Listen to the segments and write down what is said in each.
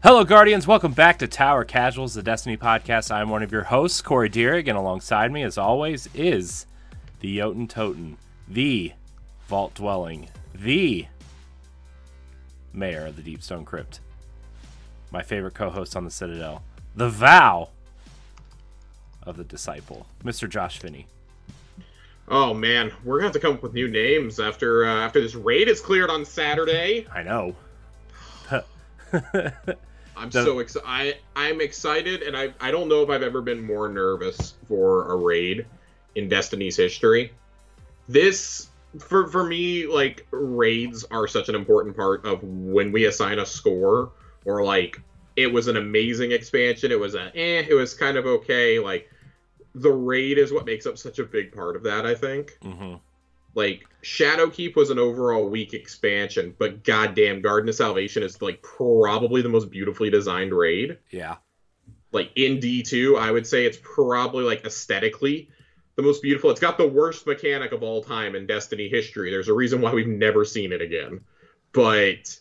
Hello, Guardians. Welcome back to Tower Casuals, the Destiny podcast. I'm one of your hosts, Corey Dierig, and alongside me, as always, is the Jotun Toten, the Vault Dwelling, the Mayor of the Deepstone Crypt, my favorite co-host on the Citadel, the Vow of the Disciple, Mr. Josh Finney. Oh man, we're gonna have to come up with new names after this raid is cleared on Saturday. I know. So excited. I'm excited, and I don't know if I've ever been more nervous for a raid in Destiny's history. This, for me, like, raids are such an important part of when we assign a score, or like, it was an amazing expansion, it was kind of okay. Like, the raid is what makes up such a big part of that, I think. Mm-hmm. Like, Shadowkeep was an overall weak expansion, but goddamn, Garden of Salvation is, like, probably the most beautifully designed raid. Yeah. Like, in D2, I would say it's probably, like, aesthetically the most beautiful. It's got the worst mechanic of all time in Destiny history. There's a reason why we've never seen it again. But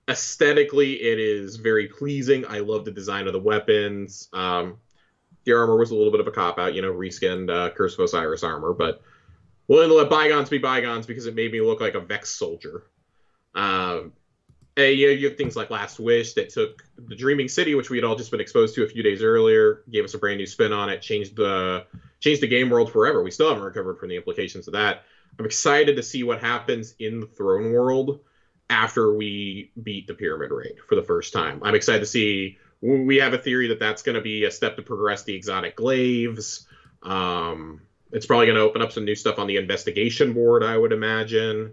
aesthetically, it is very pleasing. I love the design of the weapons. The armor was a little bit of a cop-out, reskinned Curse of Osiris armor, but willing to let bygones be bygones because it made me look like a Vex soldier. You have things like Last Wish that took the Dreaming City, which we had all just been exposed to a few days earlier, gave us a brand new spin on it, changed the game world forever. We still haven't recovered from the implications of that. I'm excited to see what happens in the Throne World after we beat the Pyramid Raid for the first time. I'm excited to see. We have a theory that that's going to be a step to progress the exotic glaives. It's probably going to open up some new stuff on the investigation board, I would imagine.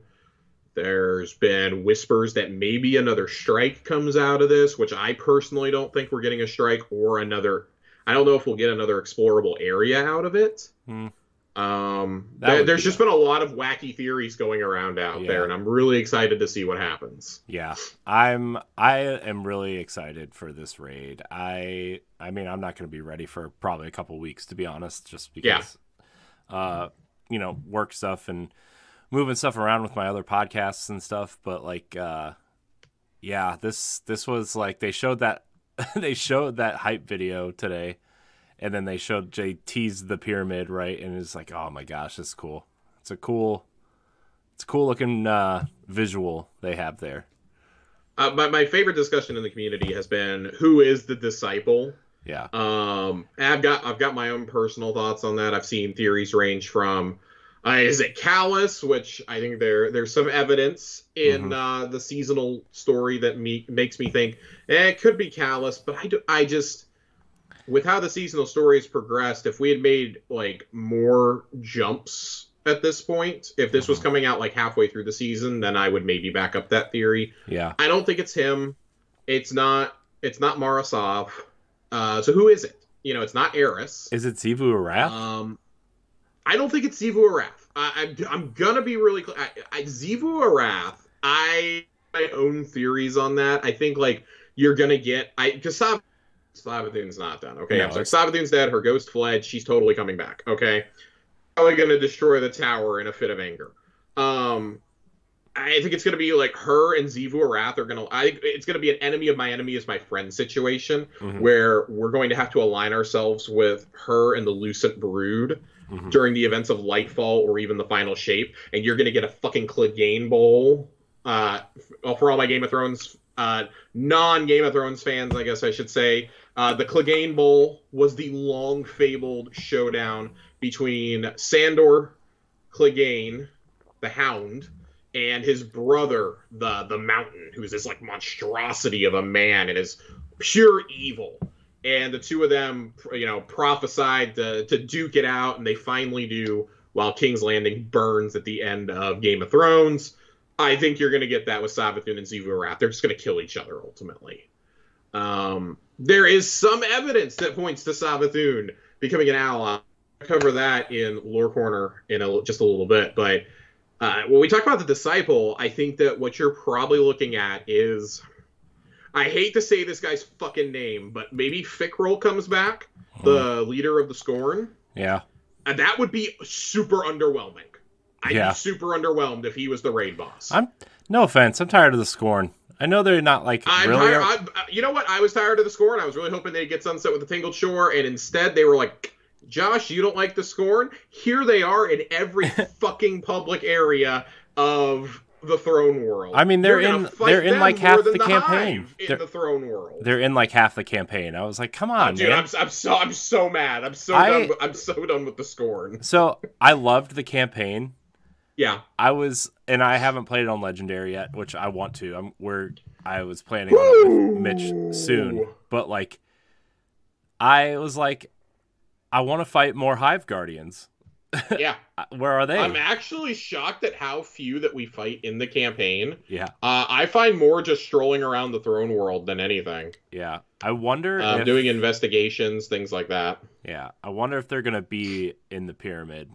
There's been whispers that maybe another strike comes out of this, which I personally don't think we're getting a strike or another. I don't know if we'll get another explorable area out of it. There's just been a lot of wacky theories going around out there, and I'm really excited to see what happens. Yeah, I am really excited for this raid. I mean, I'm not going to be ready for probably a couple weeks, to be honest, just because, work stuff and moving stuff around with my other podcasts and stuff. But like, this was like, they showed that hype video today. And then they teased the pyramid, right? And it's like, oh my gosh, this is cool. It's a cool looking visual they have there. My favorite discussion in the community has been who is the disciple. Yeah. I've got my own personal thoughts on that. I've seen theories range from is it Callus, which I think there's some evidence in the seasonal story that makes me think it could be Callus, but I just. With how the seasonal story has progressed, if we had made like more jumps at this point, if this was coming out like halfway through the season, then I would maybe back up that theory. Yeah. I don't think it's him. It's not Marasov. So who is it? It's not Eris. Is it Xivu Arath? I don't think it's Xivu Arath. I'm gonna be really clear. Xivu Arath, I have my own theories on that. I think like you're gonna get because Savathun's not done. Okay, no, I'm sorry. Savathun's dead. Her ghost fled. She's totally coming back. Okay, probably going to destroy the tower in a fit of anger. I think it's going to be like her and Xivu Arath are going to. I think it's going to be an enemy of my enemy is my friend situation, where we're going to have to align ourselves with her and the Lucent Brood during the events of Lightfall or even the Final Shape, and you're going to get a fucking Clegane Bowl. For all my Game of Thrones. Non-Game of Thrones fans, I guess I should say. The Clegane Bowl was the long-fabled showdown between Sandor Clegane, the Hound, and his brother, the Mountain, who's this like monstrosity of a man and is pure evil. And the two of them, prophesied to duke it out, and they finally do, while King's Landing burns at the end of Game of Thrones. I think you're going to get that with Savathun and Xivu Arath. They're just going to kill each other, ultimately. There is some evidence that points to Savathun becoming an ally. I'll cover that in Lore Corner in just a little bit. But when we talk about the Disciple, I think that what you're probably looking at is... I hate to say this guy's fucking name, but maybe Fikrul comes back, the leader of the Scorn. Yeah. And that would be super underwhelming. I'd be super underwhelmed if he was the raid boss. No offense, I'm tired of the Scorn. I know they're not like You know what? I was tired of the Scorn. I was really hoping they'd get Sunset with the Tingled Shore, and instead they were like, Josh, you don't like the Scorn? Here they are in every fucking public area of the Throne World. I mean, they're in like half the campaign. In the Throne World, they're in like half the campaign. I was like, come on, dude, man. I'm so mad. I'm so done with the Scorn. So I loved the campaign. Yeah, and I haven't played it on Legendary yet, which I want to. I was planning on it with Mitch soon, but like, I was like, I want to fight more Hive Guardians. Yeah. Where are they? I'm actually shocked at how few that we fight in the campaign. Yeah. I find more just strolling around the Throne World than anything. Yeah. I wonder if... doing investigations, things like that. Yeah. I wonder if they're going to be in the pyramid.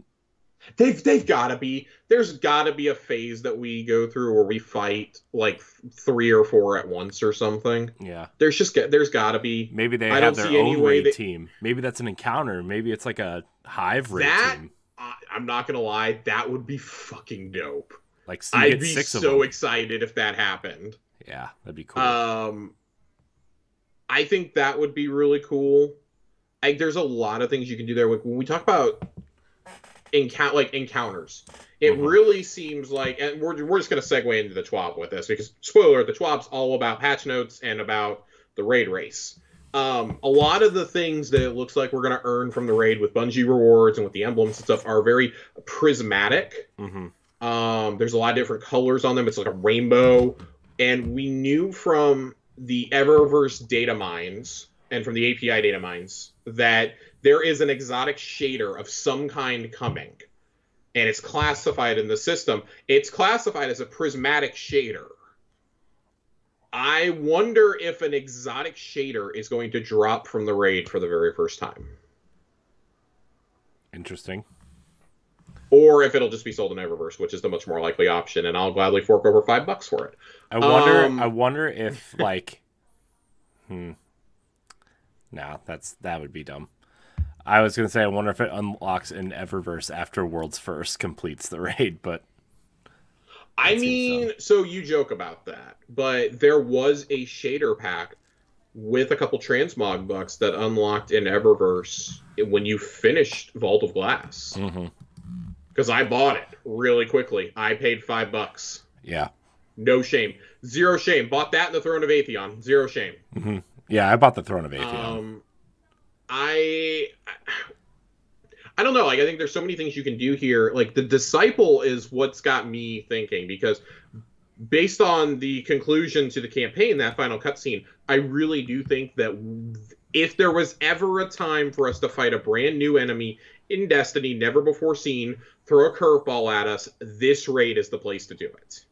They've got to be. There's got to be a phase that we go through where we fight like 3 or 4 at once or something. Yeah. There's got to be. Maybe they have their own raid team. Maybe that's an encounter. Maybe it's like a Hive raid team. I'm not gonna lie, that would be fucking dope. Like, so I'd be so excited if that happened. Yeah, that'd be cool. I think that would be really cool. There's a lot of things you can do there. When we talk about encounters, it really seems like, and we're just gonna segue into the TWAB with this because spoiler, the TWAB's all about patch notes and about the raid race. A lot of the things that it looks like we're going to earn from the raid with Bungie rewards and with the emblems and stuff are very prismatic. Mm-hmm. There's a lot of different colors on them. It's like a rainbow. And we knew from the Eververse data mines and from the API data mines that there is an exotic shader of some kind coming. And it's classified in the system. It's classified as a prismatic shader. I wonder if an exotic shader is going to drop from the raid for the very first time. Interesting. Or if it'll just be sold in Eververse, which is the much more likely option, and I'll gladly fork over $5 for it. I wonder if like, no, that would be dumb. I was gonna say I wonder if it unlocks in Eververse after World's First completes the raid, but. I mean, so you joke about that, but there was a shader pack with a couple transmog bucks that unlocked in Eververse when you finished Vault of Glass. Because I bought it really quickly. I paid $5. Yeah. No shame. Zero shame. Bought that in the Throne of Atheon. Zero shame. Mm-hmm. Yeah, I bought the Throne of Atheon. I don't know. Like, I think there's so many things you can do here. Like, the Disciple is what's got me thinking, because based on the conclusion to the campaign, that final cutscene, I really do think that if there was ever a time for us to fight a brand new enemy in Destiny, never before seen, throw a curveball at us, this raid is the place to do it.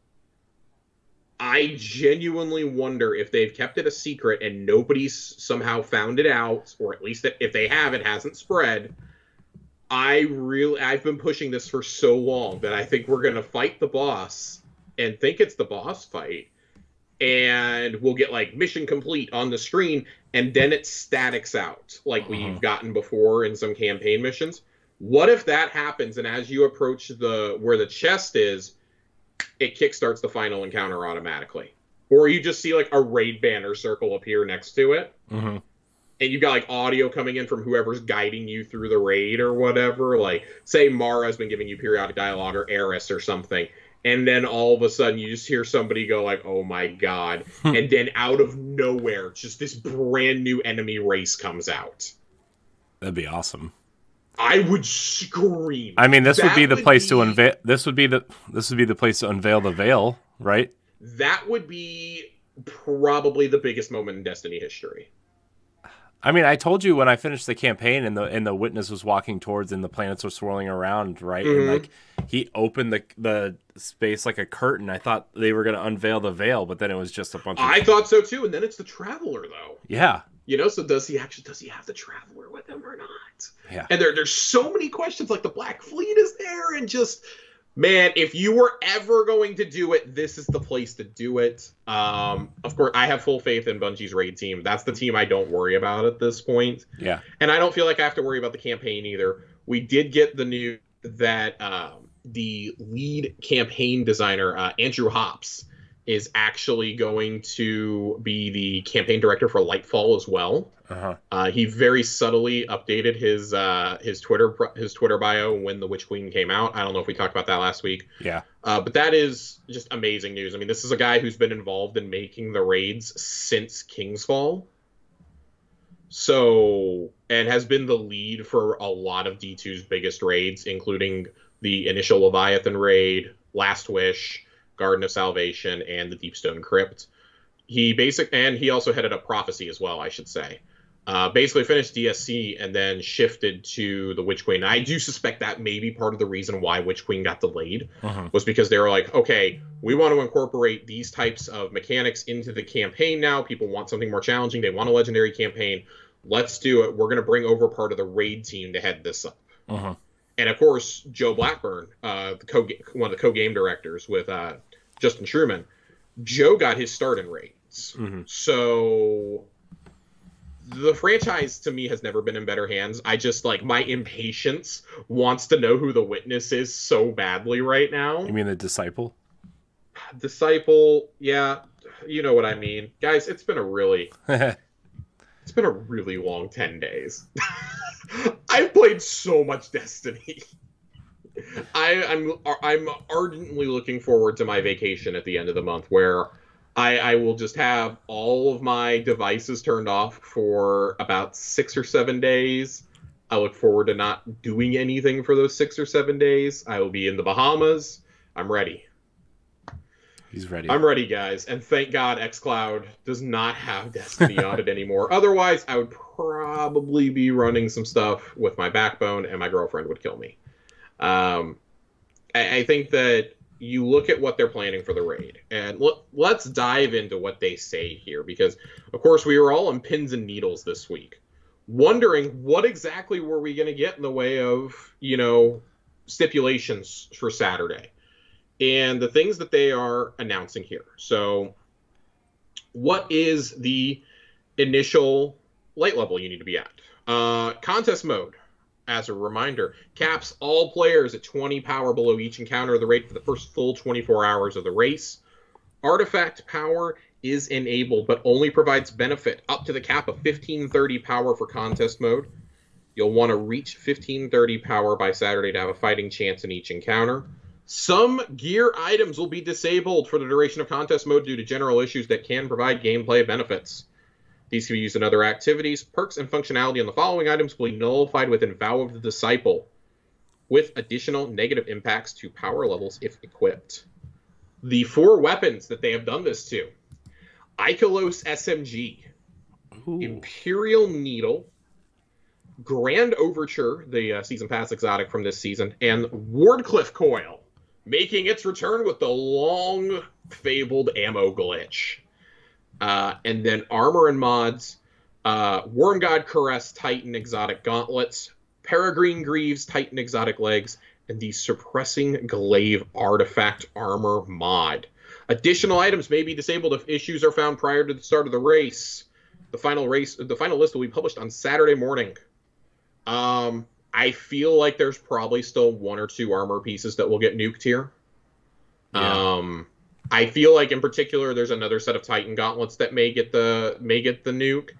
I genuinely wonder if they've kept it a secret and nobody's somehow found it out, or at least if they have, it hasn't spread. I've been pushing this for so long that I think we're going to fight the boss and think it's the boss fight. And we'll get like mission complete on the screen, and then it statics out like we've gotten before in some campaign missions. What if that happens, and as you approach where the chest is, it kickstarts the final encounter automatically? Or you just see like a raid banner circle appear next to it. Mm-hmm. And you've got like audio coming in from whoever's guiding you through the raid or whatever. Like, say Mara's been giving you periodic dialogue, or Eris or something. And then all of a sudden you just hear somebody go like, oh my god. And then out of nowhere, just this brand new enemy race comes out. That'd be awesome. I would scream. I mean, this would be the place to unveil. This would be the place to unveil the veil, right? That would be probably the biggest moment in Destiny history. I mean, I told you when I finished the campaign and the witness was walking towards and the planets were swirling around, right? Mm-hmm. And like he opened the space like a curtain. I thought they were going to unveil the veil, but then it was just a bunch of... I thought so too, and then it's the Traveler though. Yeah. You know, so does he have the Traveler with him or not? Yeah. And there's so many questions, like the Black Fleet is there, and just... Man, if you were ever going to do it, this is the place to do it. Of course, I have full faith in Bungie's raid team. That's the team I don't worry about at this point. Yeah. And I don't feel like I have to worry about the campaign either. We did get the news that the lead campaign designer, Andrew Hops, is actually going to be the campaign director for Lightfall as well. He very subtly updated his Twitter bio when the Witch Queen came out. I don't know if we talked about that last week. Yeah. But that is just amazing news. I mean, this is a guy who's been involved in making the raids since Kingsfall. So, and has been the lead for a lot of D2's biggest raids, including the initial Leviathan raid, Last Wish, Garden of Salvation, and the Deepstone Crypt. And he also headed up Prophecy as well, I should say. Basically finished DSC and then shifted to the Witch Queen. I do suspect that may be part of the reason why Witch Queen got delayed, was because they were like, okay, we want to incorporate these types of mechanics into the campaign now. People want something more challenging. They want a legendary campaign. Let's do it. We're going to bring over part of the raid team to head this up. And of course, Joe Blackburn, one of the co-game directors with Justin Truman, Joe got his start in raids. So the franchise to me has never been in better hands. I just my impatience wants to know who the witness is so badly right now. You mean the Disciple? Disciple, yeah, you know what I mean, guys. It's been a really long 10 days. I've played so much Destiny. I'm ardently looking forward to my vacation at the end of the month, where I will just have all of my devices turned off for about 6 or 7 days. I look forward to not doing anything for those 6 or 7 days. I will be in the Bahamas. I'm ready. He's ready. I'm ready, guys. And thank God xCloud does not have Destiny on it anymore. Otherwise, I would probably be running some stuff with my Backbone, and my girlfriend would kill me. I think that you look at what they're planning for the raid, and let's dive into what they say here, because, of course, we were all on pins and needles this week, wondering what exactly were we going to get in the way of, stipulations for Saturday. And the things that they are announcing here. So what is the initial light level you need to be at? Contest mode, as a reminder, caps all players at 20 power below each encounter of the raid for the first full 24 hours of the race. Artifact power is enabled, but only provides benefit up to the cap of 1530 power for contest mode. You'll want to reach 1530 power by Saturday to have a fighting chance in each encounter. Some gear items will be disabled for the duration of contest mode due to general issues that can provide gameplay benefits. These can be used in other activities. Perks and functionality on the following items will be nullified within Vow of the Disciple, with additional negative impacts to power levels if equipped. The 4 weapons that they have done this to: Ikelos SMG, Imperial Needle, Grand Overture, the Season Pass exotic from this season, and Wardcliff Coil, making its return with the long-fabled ammo glitch. And then armor and mods, Wormgod Caress Titan exotic gauntlets, Peregrine Greaves Titan exotic legs, and the Suppressing Glaive artifact armor mod. Additional items may be disabled if issues are found prior to the start of the race. The final list will be published on Saturday morning. I feel like there's probably still 1 or 2 armor pieces that will get nuked here. Yeah. I feel like in particular there's another set of Titan gauntlets that may get the nuke,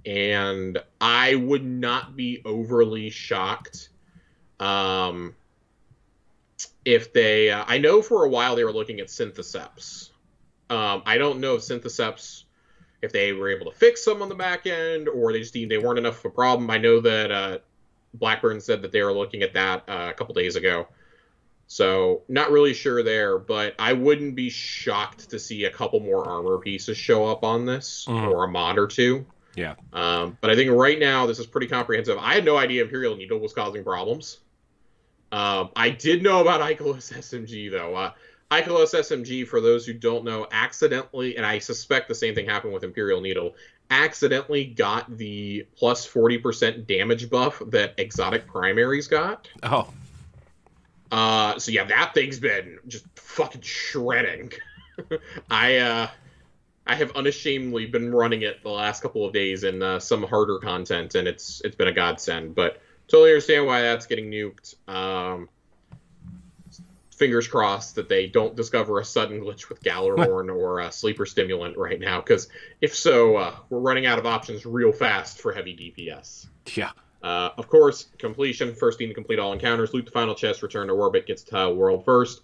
and I would not be overly shocked if they. I know for a while they were looking at Syntheseps. I don't know if Syntheseps, if they were able to fix some on the back end, or they weren't enough of a problem. I know that Blackburn said that they were looking at that a couple days ago. So not really sure there, but I wouldn't be shocked to see a couple more armor pieces show up on this, or a mod or 2. Yeah. But I think right now this is pretty comprehensive. I had no idea Imperial Needle was causing problems. I did know about Ikelos SMG, though. Ikelos SMG, for those who don't know, accidentally, and I suspect the same thing happened with Imperial Needle, accidentally got the plus 40% damage buff that exotic primaries got. Oh. So yeah, that thing's been just fucking shredding. I have unashamedly been running it the last couple of days in some harder content, and it's been a godsend. But totally understand why that's getting nuked. fingers crossed that they don't discover a sudden glitch with Galarhorn or a sleeper stimulant right now, because if so, we're running out of options real fast for heavy DPS. Yeah. Of course, completion, first team to complete all encounters, loot the final chest, return to orbit, gets to world first.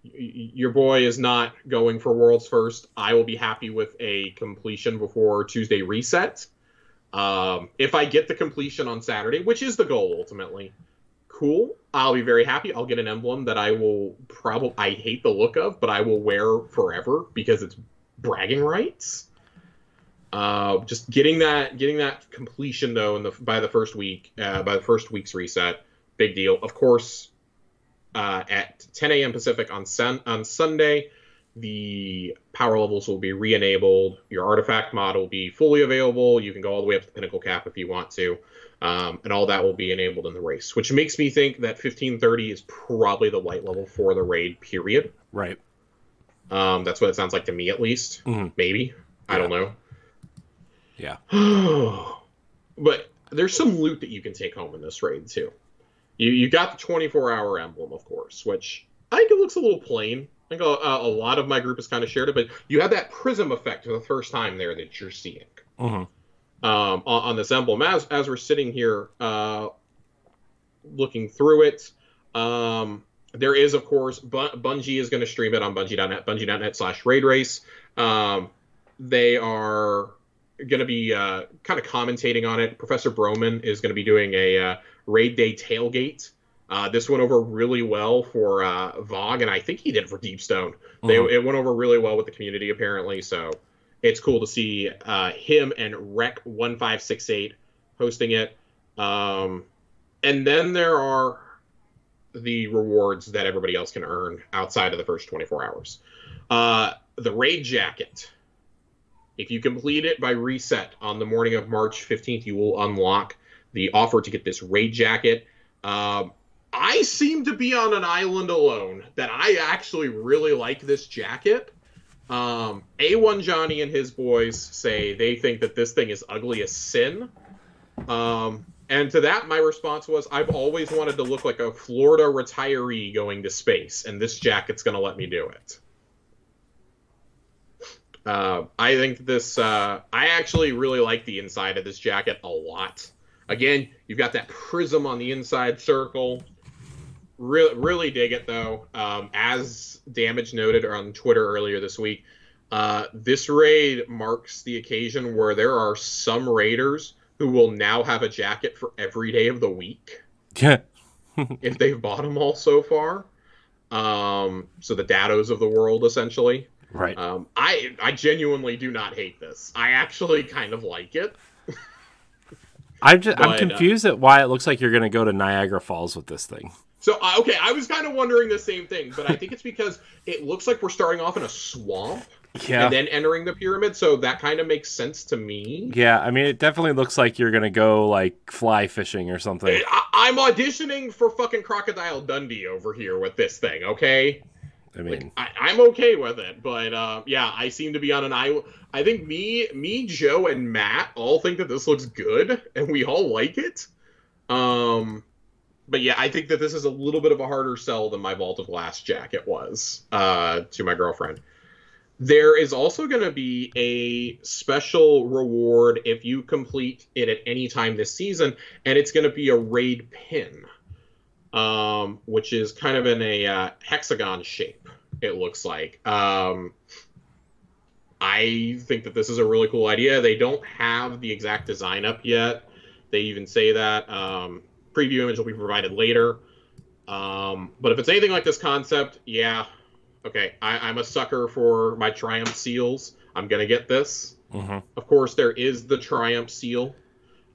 Your boy is not going for worlds first. I will be happy with a completion before Tuesday reset. If I get the completion on Saturday, which is the goal ultimately, cool. I'll be very happy. I'll get an emblem that I will I hate the look of, but I will wear forever because it's bragging rights. Just getting that completion though by the first week's reset, big deal. Of course, at 10 a.m. Pacific on Sunday, the power levels will be re-enabled. Your artifact mod will be fully available. You can go all the way up to the pinnacle cap if you want to. And all that will be enabled in the race, which makes me think that 1530 is probably the light level for the raid, period. Right. That's what it sounds like to me, at least. Mm-hmm. Maybe. Yeah. I don't know. Yeah. But there's some loot that you can take home in this raid, too. You got the 24-hour emblem, of course, which I think it looks a little plain. I think a lot of my group has kind of shared it, but you have that prism effect for the first time there that you're seeing. Mm-hmm. On this emblem. As we're sitting here looking through it, there is, of course, Bungie is going to stream it on Bungie.net, Bungie.net/Raid Race. They are going to be kind of commentating on it. Professor Broman is going to be doing a Raid Day tailgate. This went over really well for VOG, and I think he did it for Deepstone. Mm-hmm. It went over really well with the community, apparently, so it's cool to see him and Rec1568 hosting it. And then there are the rewards that everybody else can earn outside of the first 24 hours. The Raid Jacket. If you complete it by reset on the morning of March 15th, you will unlock the offer to get this Raid Jacket. I seem to be on an island alone that I actually really like this jacket. A1 Johnny and his boys say they think that this thing is ugly as sin. And to that, my response was, I've always wanted to look like a Florida retiree going to space, and this jacket's going to let me do it. I think this, I actually really like the inside of this jacket a lot. Again, you've got that prism on the inside circle. Really dig it, though. As Damage noted on Twitter earlier this week, this raid marks the occasion where there are some raiders who will now have a jacket for every day of the week. Yeah. If they've bought them all so far. So the Dados of the world, essentially. Right. I genuinely do not hate this. I actually kind of like it. I'm confused at why it looks like you're going to go to Niagara Falls with this thing. So, okay, I was kind of wondering the same thing, but I think it's because it looks like we're starting off in a swamp and then entering the pyramid, so that kind of makes sense to me. Yeah, I mean, it definitely looks like you're going to go, like, fly fishing or something. I'm auditioning for fucking Crocodile Dundee over here with this thing, okay? I mean, I'm okay with it, but yeah, I seem to be on an island. I think me, Joe, and Matt all think that this looks good, and we all like it. But yeah, I think that this is a little bit of a harder sell than my Vault of Glass jacket was to my girlfriend. There is also going to be a special reward if you complete it at any time this season, and it's going to be a raid pin, which is kind of in a hexagon shape, it looks like. I think that this is a really cool idea. They don't have the exact design up yet. They even say that. Preview image will be provided later. But if it's anything like this concept, yeah, okay. I'm a sucker for my Triumph seals. I'm going to get this. Mm-hmm. Of course, there is the Triumph seal.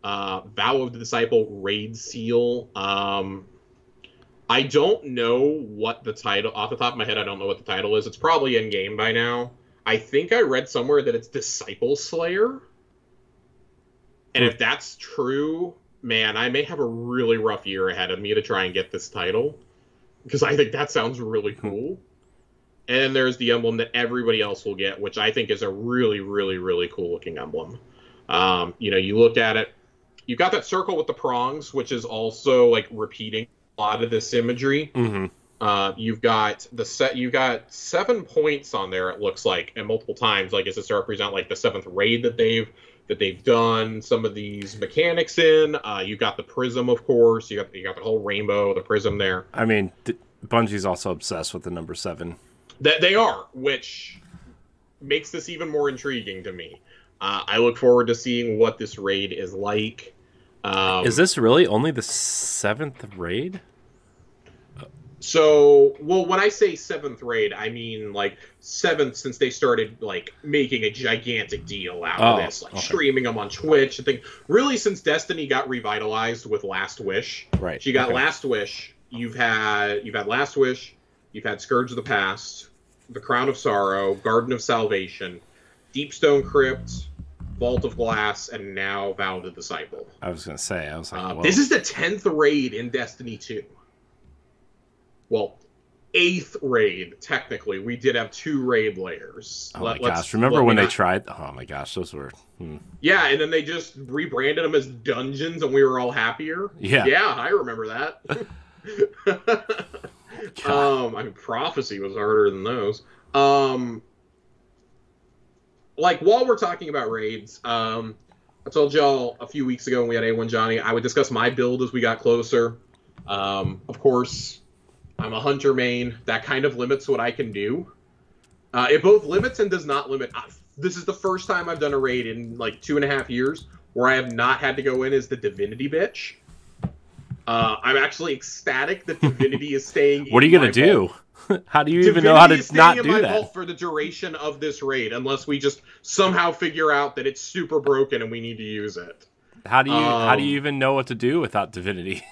Vow of the Disciple Raid seal. I don't know what the title... Off the top of my head, I don't know what the title is. It's probably in-game by now. I think I read somewhere that it's Disciple Slayer. And if that's true... Man, I may have a really rough year ahead of me to try and get this title, because I think that sounds really cool. And then there's the emblem that everybody else will get, which I think is a really, really, really cool looking emblem. You know, you look at it, you've got that circle with the prongs, which is also like repeating lot of this imagery. You've got you've got 7 points on there, it looks like, and multiple times, like, is this to represent like the 7th raid that they've done some of these mechanics in. You've got the prism, of course. You got the whole rainbow, the prism there. I mean, Bungie's also obsessed with the number 7. That they are, which makes this even more intriguing to me. I look forward to seeing what this raid is like. Is this really only the 7th raid? So, well, when I say 7th raid, I mean, like, 7th since they started, like, making a gigantic deal out of this, like, streaming them on Twitch. I think, really, since Destiny got revitalized with Last Wish. Right. So you got Last Wish, you've had Last Wish, you've had Scourge of the Past, the Crown of Sorrow, Garden of Salvation, Deepstone Crypt, Vault of Glass, and now Vow of the Disciple. I was going to say, this is the 10th raid in Destiny 2. Well, 8th raid, technically. We did have 2 raid layers. Oh my gosh, remember when they tried? Oh my gosh, those were... Yeah, and then they just rebranded them as dungeons and we were all happier. Yeah. Yeah, I remember that. I mean, Prophecy was harder than those. Like, while we're talking about raids, I told y'all a few weeks ago when we had A1 Johnny, I would discuss my build as we got closer. Of course, I'm a hunter main. That kind of limits what I can do. It both limits and does not limit. This is the first time I've done a raid in like 2.5 years where I have not had to go in as the Divinity bitch. I'm actually ecstatic that Divinity is staying in. What are you going to do? How do you even know how to not do that? For the duration of this raid, unless we just somehow figure out that it's super broken and we need to use it. How do you even know what to do without Divinity?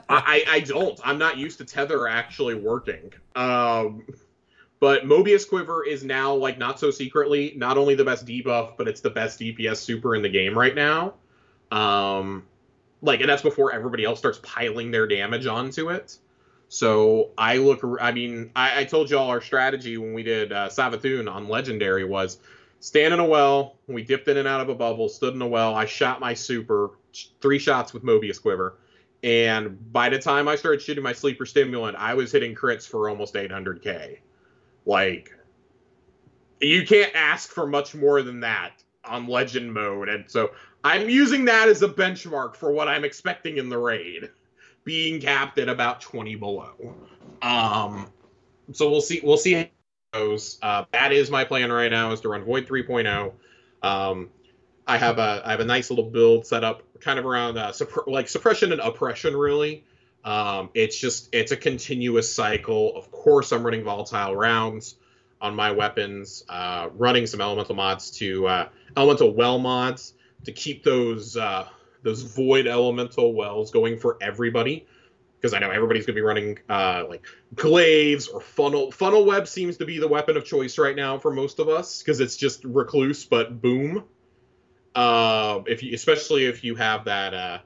I don't. I'm not used to Tether actually working. But Mobius Quiver is now, like, not so secretly, not only the best debuff, but it's the best DPS super in the game right now. Like, and that's before everybody else starts piling their damage onto it. So I told y'all our strategy when we did Savathun on Legendary was stand in a well, we dipped in and out of a bubble, stood in a well, I shot my super, 3 shots with Mobius Quiver. And by the time I started shooting my Sleeper Stimulant, I was hitting crits for almost 800k. Like, you can't ask for much more than that on Legend mode. And so I'm using that as a benchmark for what I'm expecting in the raid, being capped at about 20 below. So we'll see how it goes. That is my plan right now, is to run Void 3.0. I have a nice little build set up kind of around suppression and oppression, really. It's a continuous cycle. Of course, I'm running volatile rounds on my weapons, running some elemental mods to elemental well mods to keep those void elemental wells going for everybody, because I know everybody's gonna be running like glaives or funnel. Funnel web seems to be the weapon of choice right now for most of us, because it's just recluse but boom. Especially if you have that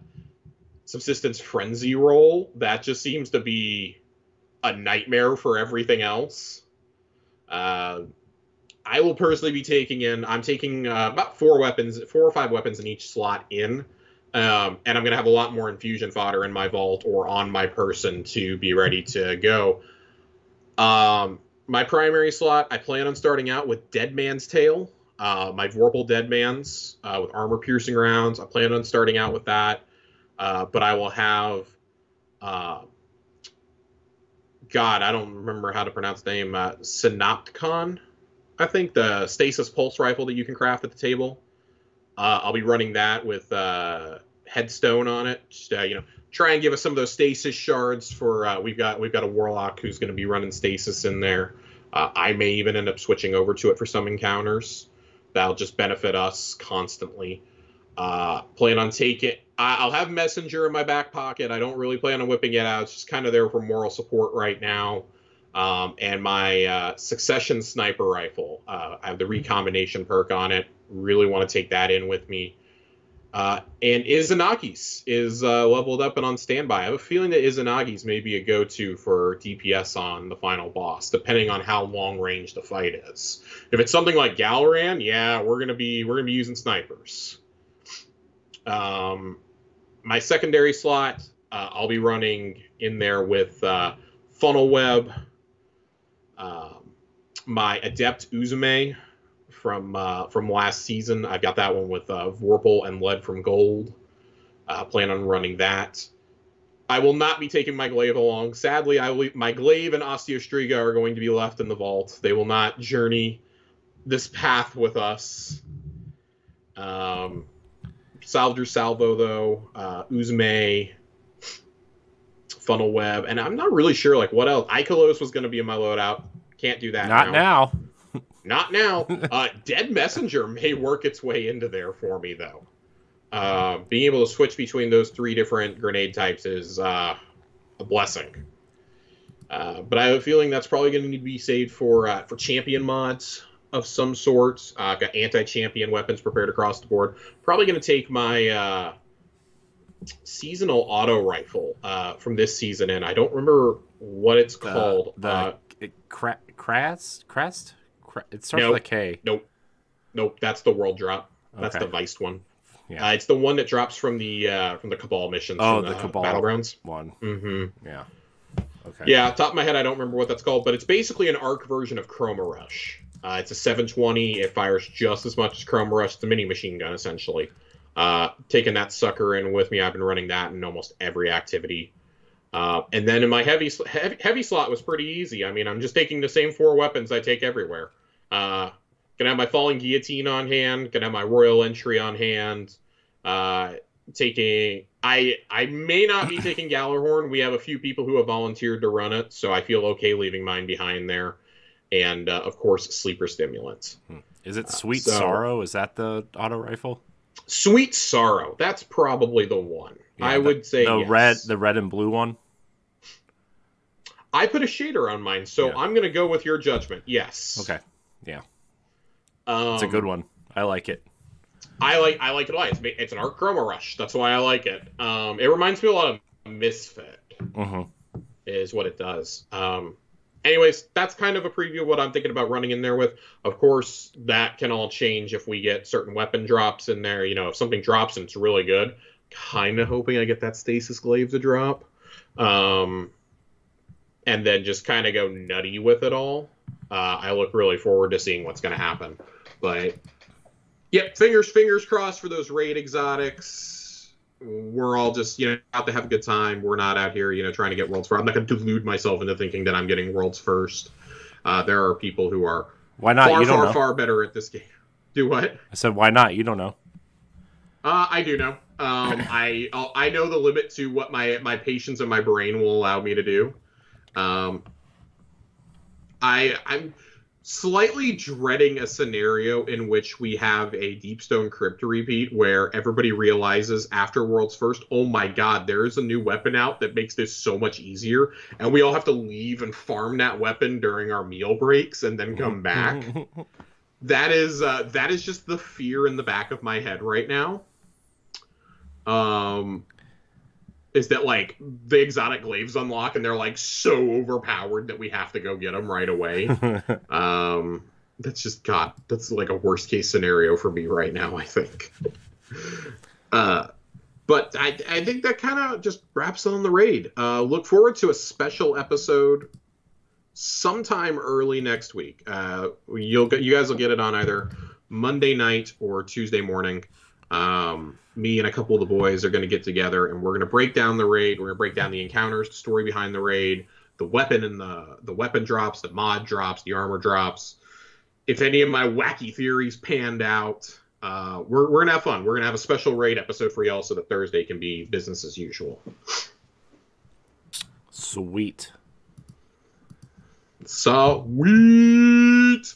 subsistence frenzy roll, that just seems to be a nightmare for everything else. I will personally be I'm taking about 4 or 5 weapons in each slot in. And I'm going to have a lot more infusion fodder in my vault or on my person to be ready to go. My primary slot, I plan on starting out with Dead Man's Tale. My Vorpal Dead Man's with armor-piercing rounds. I plan on starting out with that. But I will have... God, I don't remember how to pronounce the name. Synopticon, I think, the stasis pulse rifle that you can craft at the table. I'll be running that with headstone on it. Just, try and give us some of those stasis shards for. We've got a warlock who's going to be running stasis in there. I may even end up switching over to it for some encounters. That'll just benefit us constantly. Plan on taking. I'll have messenger in my back pocket. I don't really plan on whipping it out. It's just kind of there for moral support right now. And my succession sniper rifle. I have the recombination perk on it. Really want to take that in with me. And Izanagi's is leveled up and on standby. I have a feeling that Izanagi's may be a go-to for DPS on the final boss, depending on how long range the fight is. If it's something like Galran, yeah, we're gonna be using snipers. My secondary slot, I'll be running in there with Funnel Web, my Adept Uzume from last season. I've got that one with Vorpal and Lead from Gold. Plan on running that. I will not be taking my Glaive along. Sadly, my Glaive and Osteostriga are going to be left in the vault. They will not journey this path with us. Salvador Salvo, though, Uzume, Funnel Web, and I'm not really sure like what else. Ikelos was going to be in my loadout. Can't do that Not now. Not now. Dead Messenger may work its way into there for me, though. Being able to switch between those 3 different grenade types is a blessing. But I have a feeling that's probably going to need to be saved for champion mods of some sort. I've got anti-champion weapons prepared across the board. Probably going to take my seasonal auto rifle from this season in. I don't remember what it's called. Crest? It starts with a K. Nope. That's the world drop. That's the Viced one. Yeah. It's the one that drops from the Cabal missions. Oh, the Cabal Battlegrounds one. Mm-hmm. Yeah. Okay. Yeah, top of my head, I don't remember what that's called, but it's basically an ARC version of Chroma Rush. It's a 720. It fires just as much as Chroma Rush. It's a mini machine gun, essentially. Taking that sucker in with me, I've been running that in almost every activity. And then in my heavy slot was pretty easy. I mean, I'm just taking the same 4 weapons I take everywhere. Gonna have my Falling Guillotine on hand. Gonna have my Royal Entry on hand. I may not be taking Gallarhorn. We have a few people who have volunteered to run it, so I feel okay leaving mine behind there. And of course, Sleeper Stimulants. Is it Sweet Sorrow? Is that the auto rifle? Sweet Sorrow. That's probably the one. Yeah, I would say the red and blue one. I put a shader on mine, so I'm going to go with your judgment. Yes. Okay. Yeah. It's a good one. I like it. I like it a lot. It's an Arc Chroma Rush. That's why I like it. It reminds me a lot of Misfit. Is what it does. Anyways, that's kind of a preview of what I'm thinking about running in there with. Of course, that can all change if we get certain weapon drops in there. You know, if something drops and it's really good, kind of hoping I get that Stasis Glaive to drop. And then just kind of go nutty with it all. I look really forward to seeing what's going to happen. But, yep, fingers crossed for those raid exotics. We're all just, out to have a good time. We're not out here, trying to get worlds first. I'm not going to delude myself into thinking that I'm getting worlds first. There are people who are far better at this game. Do what? I said, why not? You don't know. I do know. I know the limit to what my patience and my brain will allow me to do. I'm slightly dreading a scenario in which we have a Deepstone Crypt repeat where everybody realizes after World's First, oh my god, there is a new weapon out that makes this so much easier, and we all have to leave and farm that weapon during our meal breaks and then come back. That is just the fear in the back of my head right now. Is that like the exotic glaives unlock and they're like so overpowered that we have to go get them right away. That's just that's like a worst case scenario for me right now, I think. But I think that kind of just wraps on the raid. Look forward to a special episode sometime early next week. You guys will get it on either Monday night or Tuesday morning. Me and a couple of the boys are going to get together and we're going to break down the raid. We're going to break down the encounters, the story behind the raid, the weapon and the weapon drops, the mod drops, the armor drops. If any of my wacky theories panned out, we're going to have fun. We're going to have a special raid episode for y'all so that Thursday can be business as usual. Sweet. Sweet.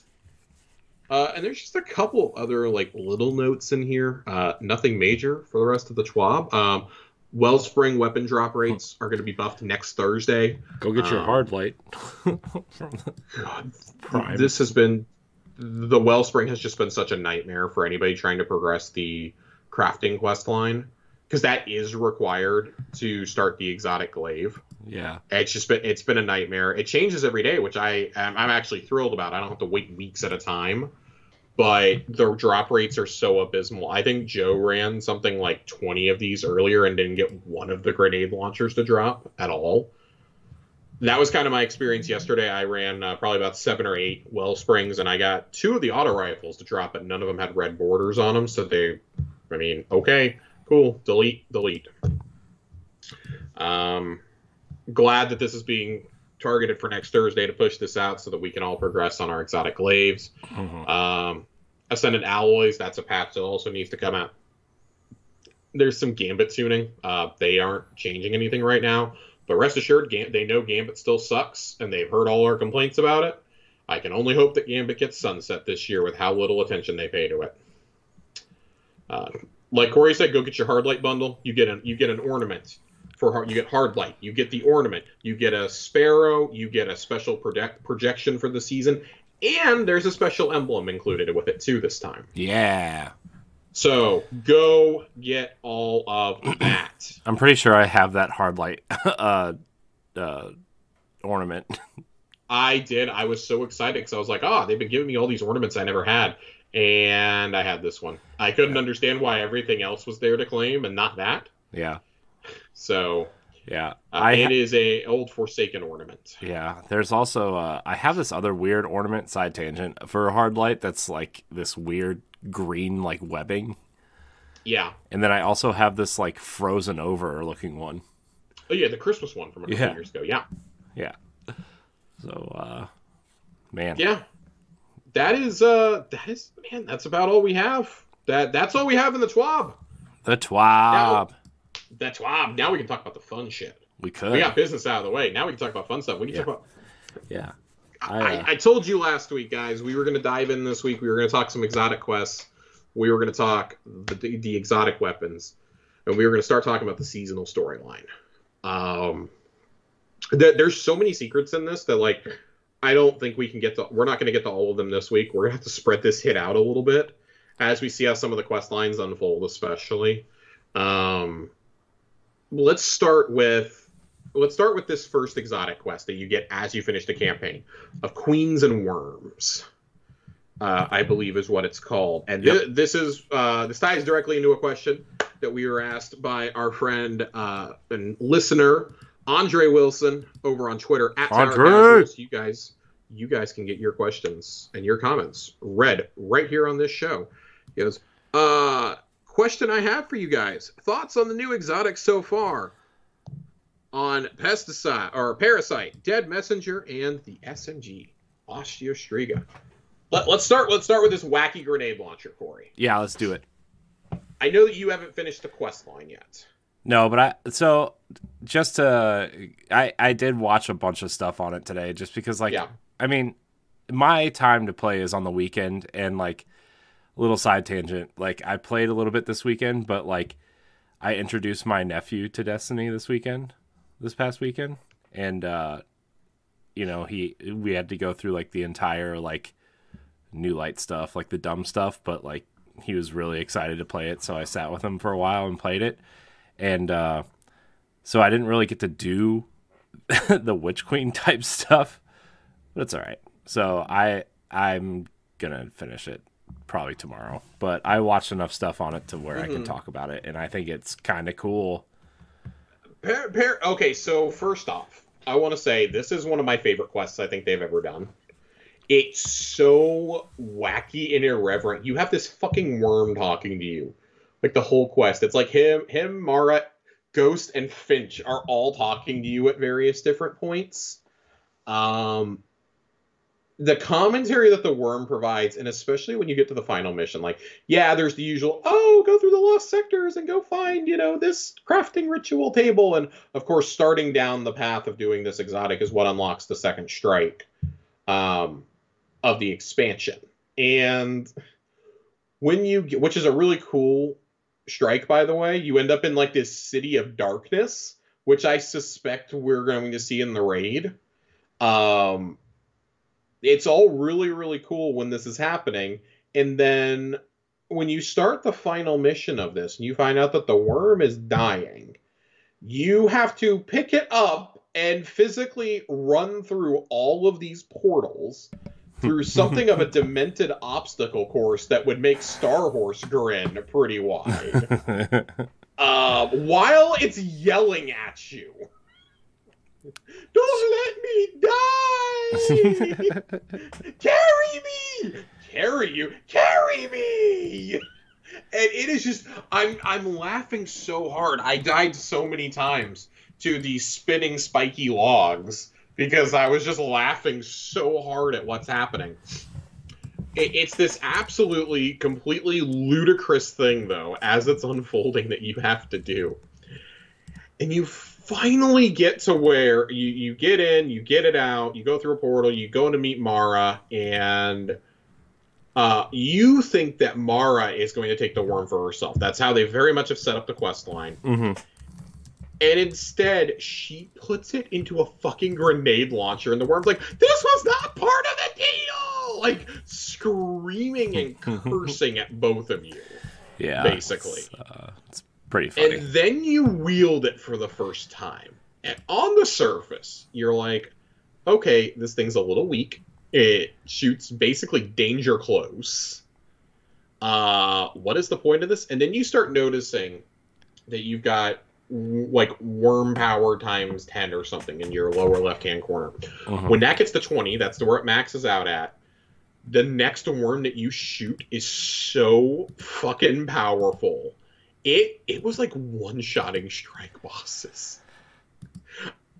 And there's just a couple other little notes in here. Nothing major for the rest of the TWAB. Wellspring weapon drop rates are going to be buffed next Thursday. Go get your hard light. Prime. The Wellspring has just been such a nightmare for anybody trying to progress the crafting quest line, because that is required to start the exotic glaive. Yeah, it's been a nightmare. It changes every day, which I'm actually thrilled about. I don't have to wait weeks at a time. but the drop rates are so abysmal. I think Joe ran something like 20 of these earlier and didn't get one of the grenade launchers to drop at all. That was kind of my experience yesterday. I ran probably about 7 or 8 Wellsprings, and I got 2 of the auto rifles to drop, but none of them had red borders on them. So okay, cool, delete. Glad that this is being targeted for next Thursday to push this out so that we can all progress on our exotic glaives. Ascendant alloys, that's a patch that also needs to come out. There's some Gambit tuning. They aren't changing anything right now. But rest assured, they know Gambit still sucks, and they've heard all our complaints about it. I can only hope that Gambit gets sunset this year with how little attention they pay to it. Like Corey said, go get your Hardlight bundle. You get an ornament you get Hardlight. You get the ornament. You get a Sparrow. You get a special projection for the season, and there's a special emblem included with it too this time. Yeah. So go get all of that. I'm pretty sure I have that Hardlight ornament. I did. I was so excited because I was like, they've been giving me all these ornaments I never had. And I had this one. I couldn't understand why everything else was there to claim and not that. Yeah. So, yeah. It is a old Forsaken ornament. Yeah. There's also, I have this other weird ornament, side tangent, for a Hardlight that's like this weird green like webbing. Yeah. And then I also have this like frozen over looking one. Oh yeah, the Christmas one from a couple years ago. Yeah. Yeah. So man. Yeah. That is man, that's about all we have. That's all we have in the TWAB. The TWAB. The TWAB. Now we can talk about the fun shit. We could. We got business out of the way. Now we can talk about fun stuff. We can talk about Yeah. I told you last week, guys, we were going to dive in this week. We were going to talk some exotic quests. We were going to talk the exotic weapons. And we were going to start talking about the seasonal storyline. There's so many secrets in this that, like, I don't think we're not going to get to all of them this week. We're going to have to spread this hit out a little bit as we see how some of the quest lines unfold, especially. Let's start with this first exotic quest that you get as you finish the campaign of Queens and Worms. I believe is what it's called. And this ties directly into a question that we were asked by our friend and listener, Andre Wilson, over on Twitter at Andre. You guys can get your questions and your comments read right here on this show. He goes, question I have for you guys. Thoughts on the new exotics so far? On Parasite, Dead Messenger, and the SMG Osteostriga. Let's start with this wacky grenade launcher, Corey. Yeah, let's do it. I know that you haven't finished the quest line yet. No, but I did watch a bunch of stuff on it today just because, like, I mean, my time to play is on the weekend, and, like, little side tangent, like, I played a little bit this weekend, but, like, I introduced my nephew to Destiny this past weekend, and you know, we had to go through like the entire like New Light stuff, like the dumb stuff, but like he was really excited to play it, so I sat with him for a while and played it. And so I didn't really get to do the Witch Queen type stuff, but it's all right. So I'm gonna finish it probably tomorrow, but I watched enough stuff on it to where I can talk about it, and I think it's kind of cool. Okay, so first off, I want to say this is one of my favorite quests I think they've ever done. It's so wacky and irreverent. You have this fucking worm talking to you, like the whole quest. It's like him, Mara, Ghost, and Finch are all talking to you at various different points. The commentary that the worm provides, and especially when you get to the final mission, like, yeah, there's the usual, go through the lost sectors and go find, this crafting ritual table. And, of course, starting down the path of doing this exotic is what unlocks the second strike of the expansion. And which is a really cool strike, by the way, you end up in, like, this city of darkness, which I suspect we're going to see in the raid. It's all really, really cool when this is happening. And then when you start the final mission of this and you find out that the worm is dying, you have to pick it up and physically run through all of these portals through something of a demented obstacle course that would make Star Horse grin pretty wide. While it's yelling at you. Don't let me die! Carry me! Carry you! Carry me! And it is just, I'm laughing so hard. I died so many times to the spinning spiky logs because I was just laughing so hard at what's happening. It's this absolutely, completely ludicrous thing, though, as it's unfolding that you have to do. And you finally get to where you get in, you get it out, you go through a portal, you go to meet Mara, and you think that Mara is going to take the worm for herself. That's how they very much have set up the quest line. Mm-hmm. And instead, she puts it into a fucking grenade launcher, and the worm's like, this was not part of the deal! Like, screaming and cursing at both of you. Yeah. Basically. It's pretty funny. And then you wield it for the first time. And on the surface, you're like, okay, this thing's a little weak. It shoots basically danger close. What is the point of this? And then you start noticing that you've got like worm power times 10 or something in your lower left-hand corner. Uh-huh. When that gets to 20, that's where it maxes out at. The next worm that you shoot is so fucking powerful. It was like one-shotting strike bosses.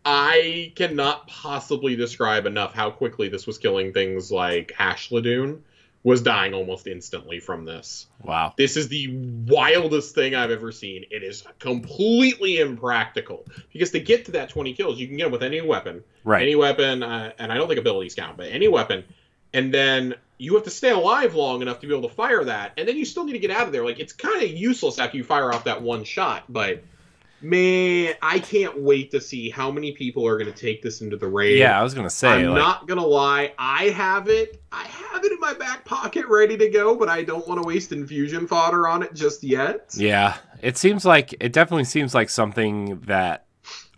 I cannot possibly describe enough how quickly this was killing things like Hashladoon was dying almost instantly from this. Wow. This is the wildest thing I've ever seen. It is completely impractical. Because to get to that 20 kills, you can get them with any weapon. Right. Any weapon, and I don't think abilities count, but any weapon. And then you have to stay alive long enough to be able to fire that. And then you still need to get out of there. Like, it's kind of useless after you fire off that one shot. But, man, I can't wait to see how many people are going to take this into the raid. Yeah, I was going to say. I'm not going to lie. I have it in my back pocket ready to go, but I don't want to waste infusion fodder on it just yet. Yeah, it definitely seems like something that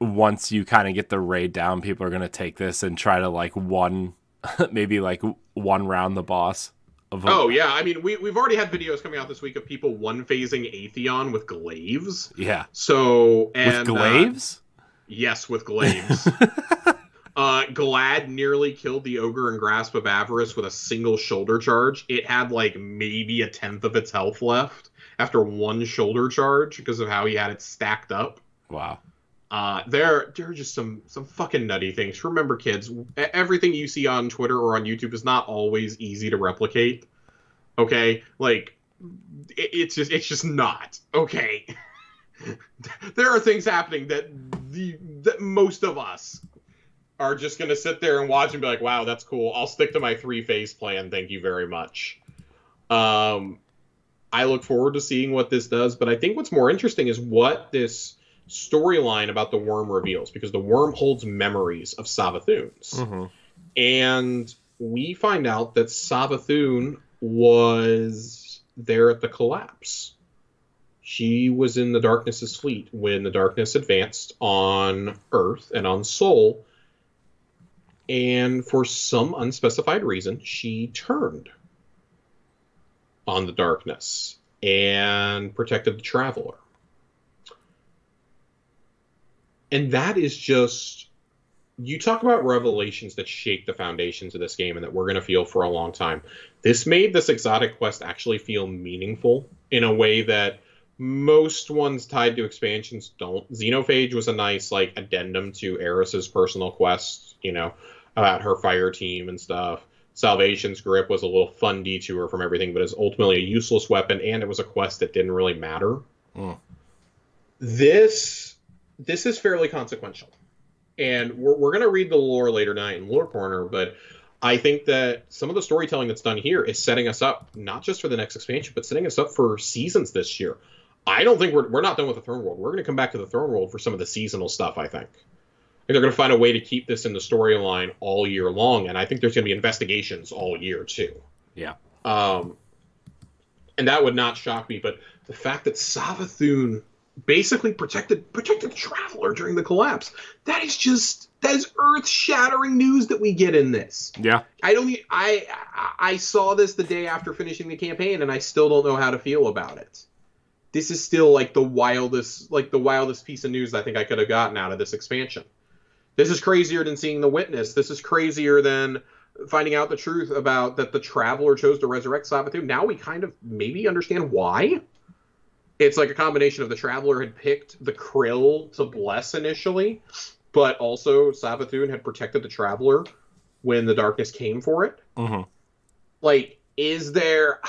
once you kind of get the raid down, people are going to take this and try to maybe one round the boss. Oh, yeah. I mean, we've already had videos coming out this week of people one-phasing Atheon with glaives. Yeah. So, and... With glaives? Yes, with glaives. Glad nearly killed the Ogre in Grasp of Avarice with a single shoulder charge. It had, maybe a tenth of its health left after one shoulder charge because of how he had it stacked up. Wow. There are just some fucking nutty things. Remember, kids, everything you see on Twitter or on YouTube is not always easy to replicate. Okay? It's just not. Okay? There are things happening that most of us are just going to sit there and watch and be like, wow, that's cool. I'll stick to my 3-phase plan. Thank you very much. I look forward to seeing what this does, but I think what's more interesting is what this storyline about the worm reveals, because the worm holds memories of Savathûn's. Mm-hmm. And we find out that Savathûn was there at the collapse. She was in the Darkness's fleet when the Darkness advanced on Earth and on Sol, and for some unspecified reason, she turned on the Darkness and protected the Traveler. And that is just... You talk about revelations that shake the foundations of this game and that we're going to feel for a long time. This made this exotic quest actually feel meaningful in a way that most ones tied to expansions don't. Xenophage was a nice, addendum to Eris's personal quest, about her fire team and stuff. Salvation's Grip was a little fun detour from everything, but is ultimately a useless weapon, and it was a quest that didn't really matter. Mm. This is fairly consequential. And we're going to read the lore later tonight in Lore Corner, but I think that some of the storytelling that's done here is setting us up, not just for the next expansion, but setting us up for seasons this year. I don't think we're not done with the Throne World. We're going to come back to the Throne World for some of the seasonal stuff, I think. They're going to find a way to keep this in the storyline all year long, and I think there's going to be investigations all year, too. Yeah. And that would not shock me, but the fact that Savathûn basically protected the Traveler during the collapse, that is just That is earth-shattering news that we get in this. Yeah. I saw this the day after finishing the campaign, and I still don't know how to feel about it. This is still like the wildest piece of news I think I could have gotten out of this expansion. This is crazier than seeing The Witness. This is crazier than finding out the truth about that the Traveler chose to resurrect Savathûn. Now we kind of maybe understand why. It's like a combination of the Traveler had picked the Krill to bless initially, but also Savathûn had protected the Traveler when the darkness came for it. Mm-hmm. Like, is there...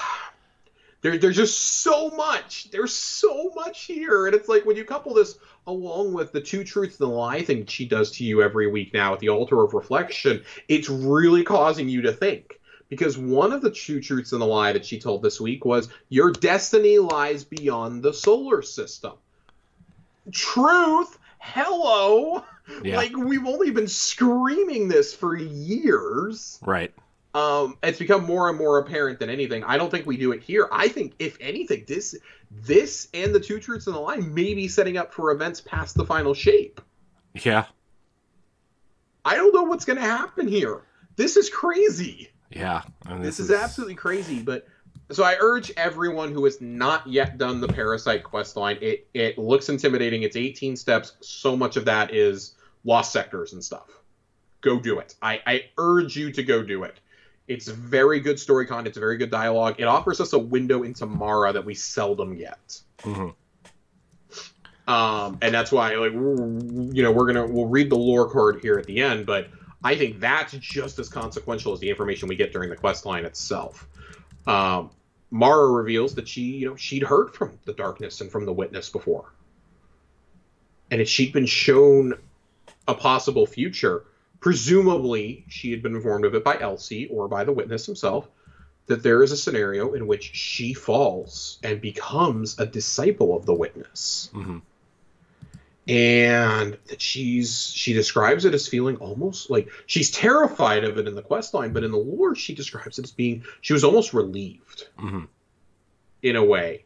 There's just so much. There's so much here. And it's like, when you couple this along with the two truths and the lie thing she does to you every week now at the Altar of Reflection, it's really causing you to think. Because one of the two truths and the lie that she told this week was, your destiny lies beyond the solar system. Truth? Hello? Yeah. Like, we've only been screaming this for years. Right. It's become more and more apparent than anything. I don't think we do it here. I think, if anything, this and the two truths and the lie may be setting up for events past the final shape. Yeah. I don't know what's going to happen here. This is crazy. Yeah. I mean, this is absolutely crazy. But so I urge everyone who has not yet done the Parasite questline. It looks intimidating. It's 18 steps. So much of that is lost sectors and stuff. Go do it. I urge you to go do it. It's very good story content. It's very good dialogue. It offers us a window into Mara that we seldom get. Mm-hmm. And that's why, like, we'll read the lore card here at the end, but I think that's just as consequential as the information we get during the quest line itself. Mara reveals that she'd heard from the darkness and from the Witness before, and she'd been shown a possible future. Presumably, she had been informed of it by Elsie or by the Witness himself, that there is a scenario in which she falls and becomes a disciple of the Witness. Mm-hmm. And that she describes it as feeling almost like she's terrified of it in the questline, but in the lore, she describes it as being, she was almost relieved in a way.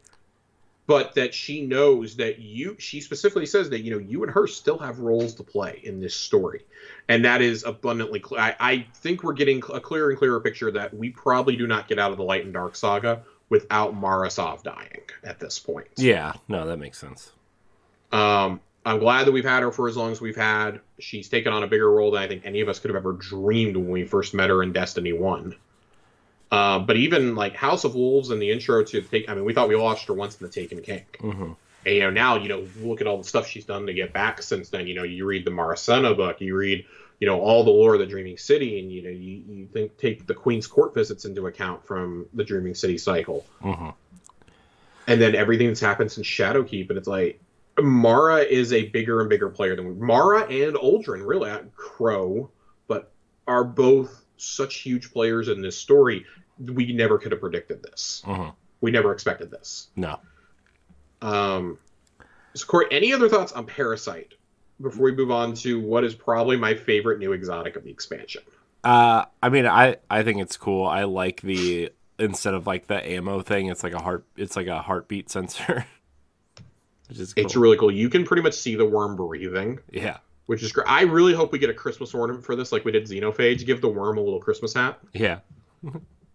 But that she knows that she specifically says that, you and her still have roles to play in this story. And that is abundantly clear. I think we're getting a clearer and clearer picture that we probably do not get out of the Light and Dark saga without Mara Sov dying at this point. Yeah, no, that makes sense. I'm glad that we've had her for as long as we've had. She's taken on a bigger role than I think any of us could have ever dreamed when we first met her in Destiny 1. But even like House of Wolves and the intro to we thought we lost her once in the Taken King. Mm-hmm. And now, look at all the stuff she's done to get back since then. You read the Maracena book, you read, all the lore of the Dreaming City, and, you take the Queen's Court visits into account from the Dreaming City cycle. Mm-hmm. And then everything that's happened since Shadowkeep, and it's like, Mara is a bigger and bigger player than Mara and Uldren, really, Crow, but are both such huge players in this story. We never could have predicted this. Mm-hmm. We never expected this. No. So Corey, any other thoughts on Parasite before we move on to what is probably my favorite new exotic of the expansion? I think it's cool. I like instead of like the ammo thing, it's like a heartbeat sensor. Which is cool. It's really cool. You can pretty much see the worm breathing. Yeah. Which is great. I really hope we get a Christmas ornament for this, like we did Xenophage. Give the worm a little Christmas hat. Yeah.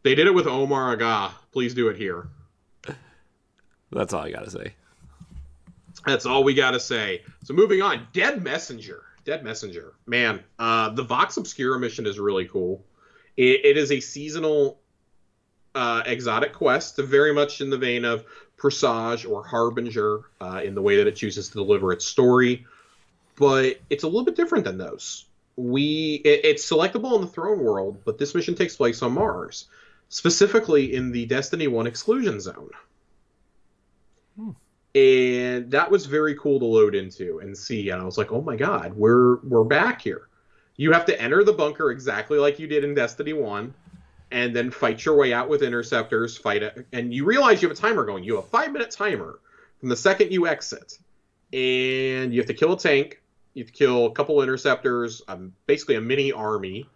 They did it with Omar Aga. Please do it here. That's all I gotta say. That's all we gotta say. So moving on, Dead Messenger. Man, the Vox Obscura mission is really cool. It is a seasonal exotic quest, very much in the vein of Presage or Harbinger in the way that it chooses to deliver its story. But it's a little bit different than those. It's selectable in the Throne World, but this mission takes place on Mars, specifically in the Destiny 1 exclusion zone. And that was very cool to load into and see. And I was like, oh my god, we're back here. You have to enter the bunker exactly like you did in Destiny 1, and then fight your way out with interceptors, and you realize you have a timer going. You have a 5-minute timer from the second you exit. And you have to kill a tank. You have to kill a couple interceptors, basically a mini army.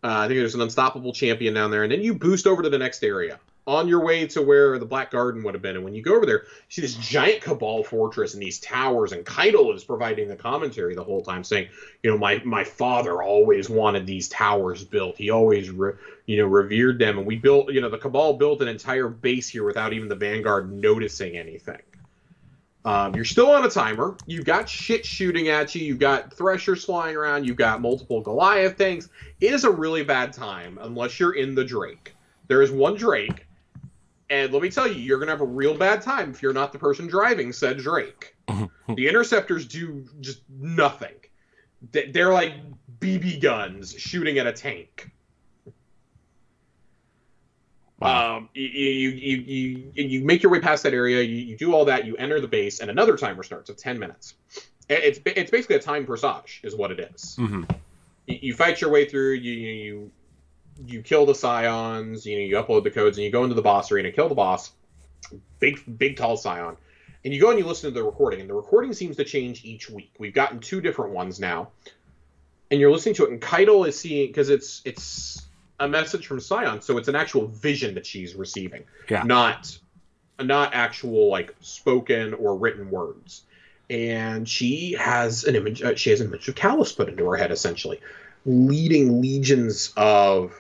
I think there's an unstoppable champion down there. And then you boost over to the next area. on your way to where the Black Garden would have been. And when you go over there, you see this giant Cabal fortress and these towers, and Keitel is providing the commentary the whole time saying, my father always wanted these towers built. He always, revered them. And we built, the Cabal built an entire base here without even the Vanguard noticing anything. You're still on a timer. You've got shit shooting at you. You've got Threshers flying around. You've got multiple Goliath tanks. It is a really bad time unless you're in the Drake. There is one Drake. And let me tell you, you're going to have a real bad time if you're not the person driving said Drake. The Interceptors do just nothing. They're like BB guns shooting at a tank. Wow. You make your way past that area, you do all that, you enter the base, and another timer starts of 10 minutes. It's basically a time Presage, is what it is. Mm-hmm. You fight your way through, you kill the Scions, you upload the codes, and you go into the boss arena, kill the boss, big tall Scion, and you go and you listen to the recording, and the recording seems to change each week. We've gotten 2 different ones now, and you're listening to it, and Keitel is seeing, because it's a message from Scion, so it's an actual vision that she's receiving, not actual like spoken or written words. And she has an image. She has an image of Calus put into her head, essentially, leading legions of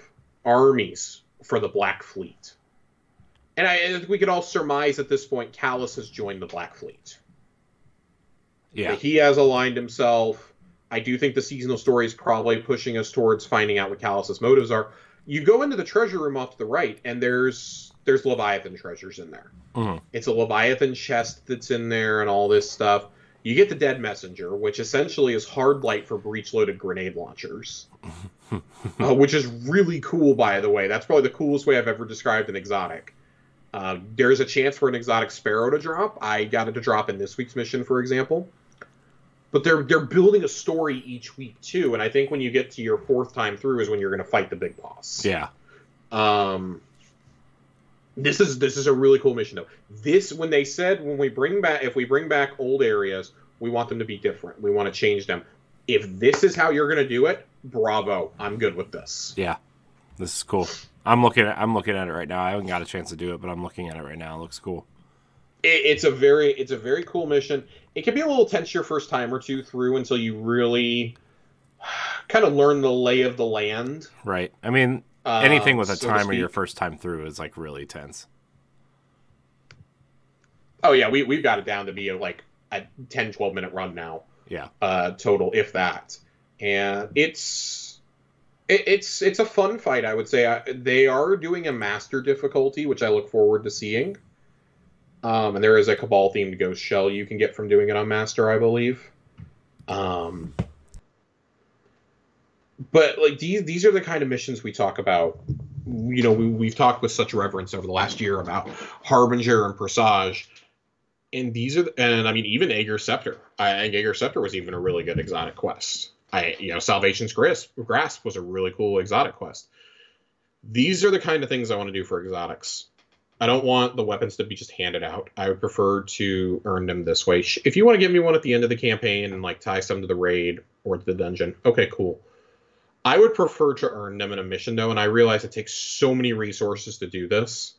armies for the Black Fleet. And I think we could all surmise at this point, Calus has joined the Black Fleet. Yeah, he has aligned himself. I do think the seasonal story is probably pushing us towards finding out what Calus's motives are. You go into the treasure room off to the right, and there's Leviathan treasures in there. Mm-hmm. It's a Leviathan chest that's in there and all this stuff. You get the Dead Messenger, which essentially is Hardlight for breech-loaded grenade launchers. Which is really cool, by the way. That's probably the coolest way I've ever described an exotic. There's a chance for an exotic Sparrow to drop. I got it to drop in this week's mission, for example. But they're building a story each week, too. And I think when you get to your 4th time through is when you're going to fight the big boss. Yeah. This is a really cool mission, though. When they said, if we bring back old areas, we want them to be different. We want to change them. If this is how you're going to do it, bravo. I'm good with this. Yeah. This is cool. I'm looking at it right now. I haven't got a chance to do it, but I'm looking at it right now. It looks cool. It's a very cool mission. It can be a little tense your first time or two through until you really kind of learn the lay of the land. Right. I mean, anything with a timer your first time through is like really tense. Oh yeah, we've got it down to be like a 10, 12-minute run now. Yeah. Total, if that. And it's a fun fight, I would say. They are doing a master difficulty, which I look forward to seeing. And there is a Cabal-themed Ghost Shell you can get from doing it on Master, I believe. But like these are the kind of missions we talk about. We've talked with such reverence over the last year about Harbinger and Presage. And I mean, even Aegir Scepter. I think Aegir Scepter was even a really good exotic quest. Salvation's Grasp was a really cool exotic quest. These are the kind of things I want to do for exotics. I don't want the weapons to be just handed out. I would prefer to earn them this way. If you want to give me one at the end of the campaign and like tie some to the raid or to the dungeon, okay, cool. I would prefer to earn them in a mission, though, and I realize it takes so many resources to do this,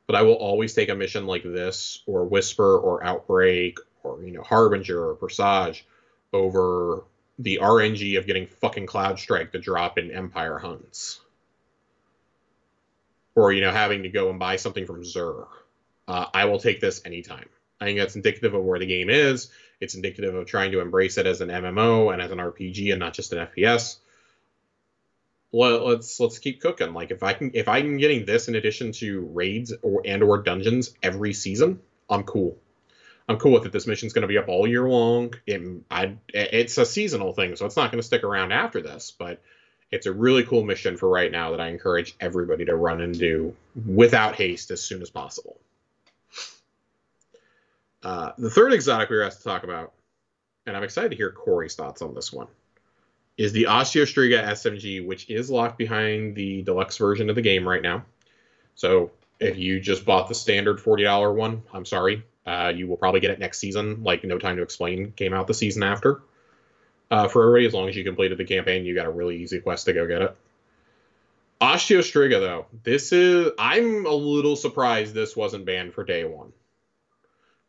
but I will always take a mission like this, or Whisper, or Outbreak, or, Harbinger, or Presage, over the RNG of getting fucking Cloud Strike to drop in Empire Hunts. Or, having to go and buy something from Xur. I will take this anytime. I think that's indicative of where the game is. It's indicative of trying to embrace it as an MMO and as an RPG and not just an FPS. Let's keep cooking. Like if I'm getting this in addition to raids or dungeons every season, I'm cool. I'm cool with it. This mission's going to be up all year long. It's a seasonal thing, so it's not going to stick around after this, but it's a really cool mission for right now that I encourage everybody to run and do without haste as soon as possible. The third exotic we were asked to talk about, and I'm excited to hear Corey's thoughts on this one, is the Osteostriga SMG, which is locked behind the deluxe version of the game right now. So if you just bought the standard $40 one, I'm sorry. You will probably get it next season. Like No Time to Explain came out the season after. For everybody, as long as you completed the campaign, you got a really easy quest to go get it. Osteostriga, though, I'm a little surprised this wasn't banned for day one.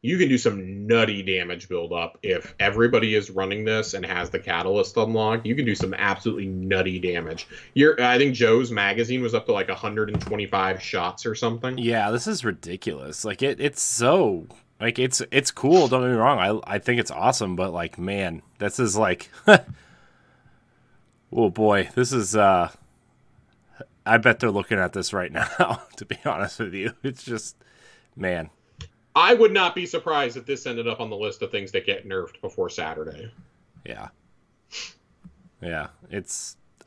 You can do some nutty damage buildup if everybody is running this and has the catalyst unlocked. You can do some absolutely nutty damage. I think Joe's magazine was up to like 125 shots or something. Yeah, this is ridiculous. Like it's so like it's cool. Don't get me wrong. I think it's awesome, but like, man, this is like, oh boy, this is. I bet they're looking at this right now. To be honest with you, it's just, man. I would not be surprised if this ended up on the list of things that get nerfed before Saturday. Yeah. Yeah,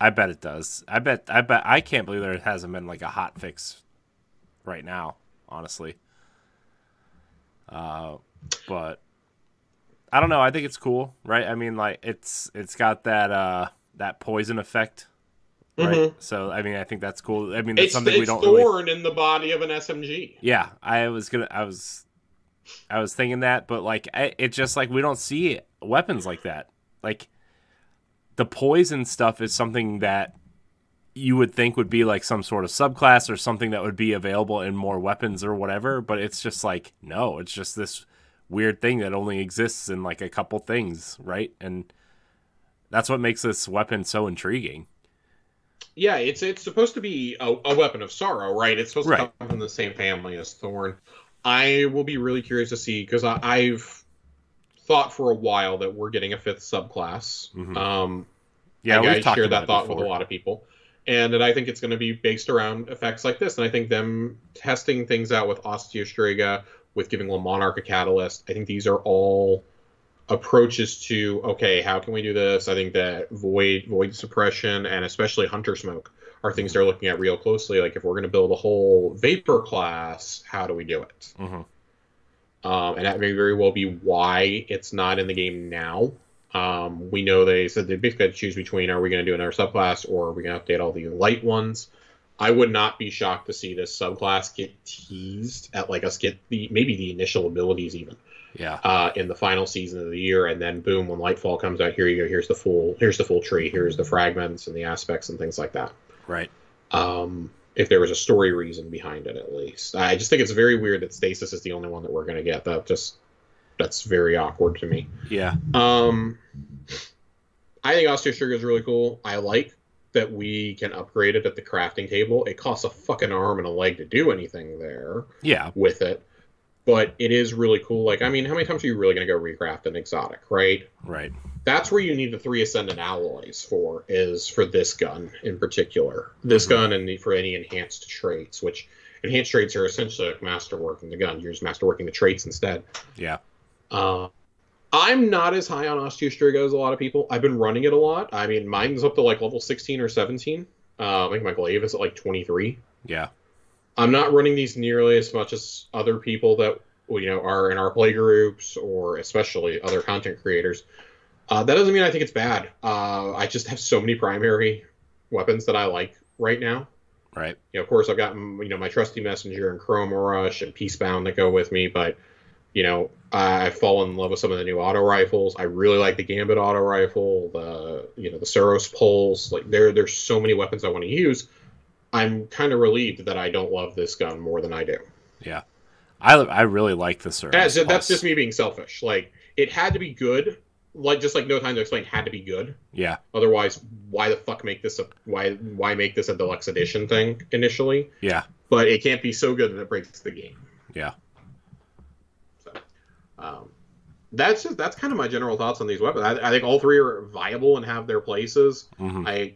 I bet it does. I can't believe there hasn't been like a hot fix right now, honestly. But I don't know. I think it's cool, right? I mean, like it's got that poison effect, right? Mm-hmm. So I mean, I think that's cool. I mean, that's something we don't thorn in the body of an SMG. Yeah, I was thinking that, but like it's just like we don't see weapons like that. Like the poison stuff is something that you would think would be like some sort of subclass or something that would be available in more weapons or whatever, but it's just like, no, it's just this weird thing that only exists in like a couple things, right? And that's what makes this weapon so intriguing. Yeah, it's supposed to be a weapon of sorrow, right? It's supposed to come from the same family as Thorn. I will be really curious to see, because I've thought for a while that we're getting a fifth subclass. Mm-hmm. I share that thought with a lot of people. And that I think it's going to be based around effects like this. And I think them testing things out with Osteostriga, with giving Le Monarch a catalyst, I think these are all approaches to, okay, how can we do this? I think that void suppression and especially Hunter Smoke are things they're looking at real closely. Like if we're going to build a whole Vapor class, how do we do it? Mm-hmm. And that may very well be why it's not in the game now. We know they said they basically had to choose between, are we going to do another subclass or are we going to update all the light ones? I would not be shocked to see this subclass get teased at like us get maybe the initial abilities even. Yeah. In the final season of the year, and then boom, when Lightfall comes out, here you go. Here's the full tree. Here's the fragments and the aspects and things like that. Right. If there was a story reason behind it, at least. I just think it's very weird that Stasis is the only one that we're going to get. That's very awkward to me. Yeah. I think Osteostriga is really cool. I like that we can upgrade it at the crafting table. It costs a fucking arm and a leg to do anything there. Yeah. With it. But it is really cool. Like, I mean, how many times are you really going to go recraft an exotic, right? Right. That's where you need the 3 Ascendant alloys is for this gun in particular. This gun and for any enhanced traits, which enhanced traits are essentially like masterworking the gun. You're just masterworking the traits instead. Yeah. I'm not as high on Osteostriga as a lot of people. I've been running it a lot. I mean, mine's up to like level 16 or 17. I think my glaive is at like 23. Yeah. I'm not running these nearly as much as other people that are in our play groups or especially other content creators. That doesn't mean I think it's bad. I just have so many primary weapons that I like right now. Right. Of course, I've got my trusty messenger and Chroma Rush and Peacebound that go with me, but I've fallen in love with some of the new auto rifles. I really like the Gambit auto rifle, the Suros pulse. Like there's so many weapons I want to use. I'm kind of relieved that I don't love this gun more than I do. Yeah. I really like the Suros. That's just me being selfish. Like it had to be good. Like just like No Time to Explain had to be good. Yeah. Otherwise, why the fuck make this why make this a deluxe edition thing initially? Yeah. But it can't be so good that it breaks the game. Yeah. That's kind of my general thoughts on these weapons. I think all three are viable and have their places. Mm-hmm. I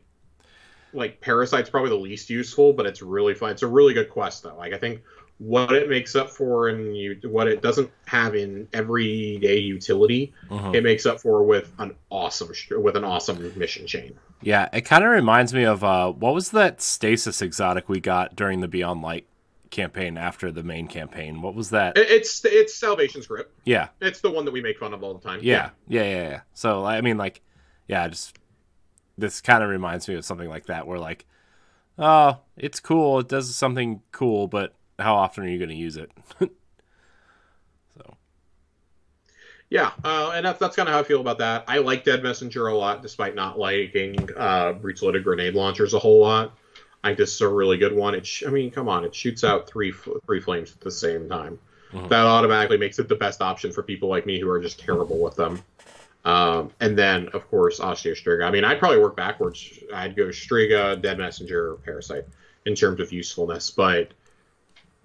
like Parasite's probably the least useful, but it's really fun. It's a really good quest though. Like I think what it makes up for and what it doesn't have in everyday utility, it makes up for with an awesome mission chain. Yeah, it kind of reminds me of what was that Stasis exotic we got during the Beyond Light campaign after the main campain? What was that? It's Salvation Script. Yeah, it's the one that we make fun of all the time. Yeah. So I mean, like, yeah, this kind of reminds me of something like that, where like, oh, it's cool, it does something cool, but how often are you going to use it? So, yeah, and that's kind of how I feel about that. I like Dead Messenger a lot, despite not liking breech-loaded grenade launchers a whole lot. I think this is a really good one. I mean, come on, it shoots out three flames at the same time. That automatically makes it the best option for people like me who are just terrible with them. And then, of course, Osteo Striga. I mean, I'd probably work backwards. I'd go Striga, Dead Messenger, Parasite in terms of usefulness. But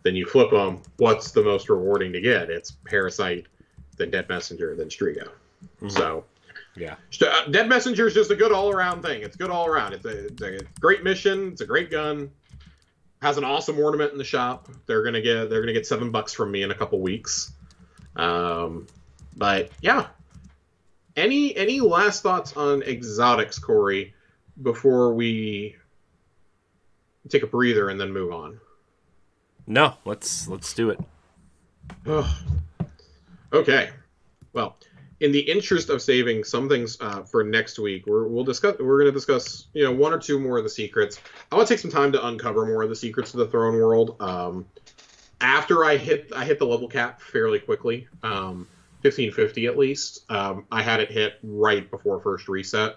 then you flip them. What's the most rewarding to get? It's Parasite, then Dead Messenger, then Striga. So, yeah, Dead Messenger is just a good all-around thing. It's good all around. It's a great mission. It's a great gun. Has an awesome ornament in the shop. They're gonna get $7 from me in a couple weeks. But yeah. Any last thoughts on exotics, Corey, before we take a breather and then move on? No, let's do it. Okay. Well, in the interest of saving some things for next week, we're going to discuss one or two more of the secrets. I want to take some time to uncover more of the secrets of the Throne World. After I hit the level cap fairly quickly. 1550 at least. I had it hit right before first reset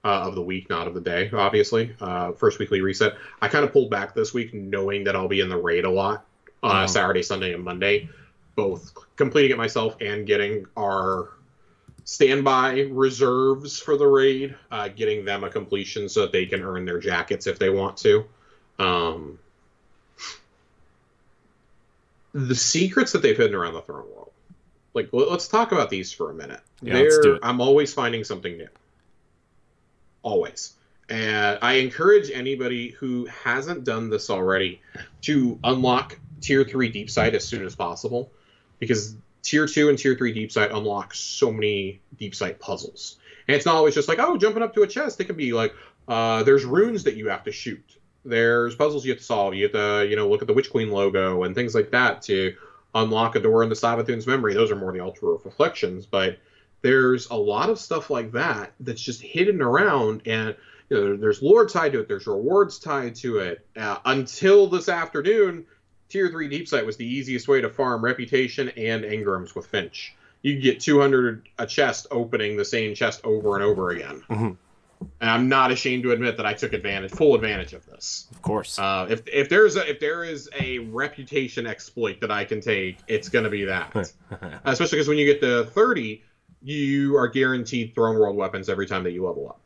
of the week, not of the day, obviously. First weekly reset. I kind of pulled back this week knowing that I'll be in the raid a lot Saturday, Sunday, and Monday, both completing it myself and getting our standby reserves for the raid, getting them a completion so that they can earn their jackets if they want to. The secrets that they've hidden around the Throne World. Like, let's talk about these for a minute. Yeah, let's do it. I'm always finding something new. Always. And I encourage anybody who hasn't done this already to unlock Tier 3 Deep Sight as soon as possible. Because Tier 2 and Tier 3 Deep Sight unlock so many Deep Sight puzzles. And it's not always just like, oh, jumping up to a chest. It can be like, there's runes that you have to shoot. There's puzzles you have to solve. You have to, look at the Witch Queen logo and things like that to unlock a door in the Savathun's memory. Those are more the Altar of Reflections, but there's a lot of stuff like that that's just hidden around, and there's lore tied to it, there's rewards tied to it. Until this afternoon, Tier 3 Deep Sight was the easiest way to farm Reputation and Engrams with Finch. You could get 200 a chest opening the same chest over and over again. Mm-hmm. And I'm not ashamed to admit that I took full advantage of this. Of course. If there is a reputation exploit that I can take, it's going to be that. Especially because when you get to 30, you are guaranteed Throne World weapons every time that you level up,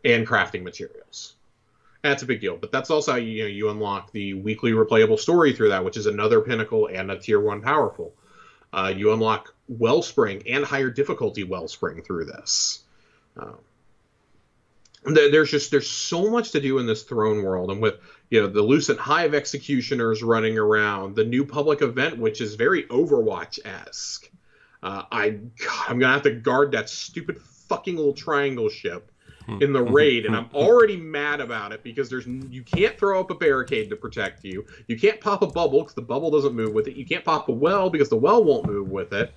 and crafting materials. And that's a big deal. But that's also how you unlock the weekly replayable story through that, which is another pinnacle and a Tier 1 powerful. You unlock Wellspring and higher difficulty Wellspring through this. There's so much to do in this Throne World, and with the Lucent Hive executioners running around, the new public event, which is very Overwatch-esque. I'm gonna have to guard that stupid fucking little triangle ship in the raid, and I'm already mad about it because you can't throw up a barricade to protect you. You can't pop a bubble because the bubble doesn't move with it. You can't pop a well because the well won't move with it.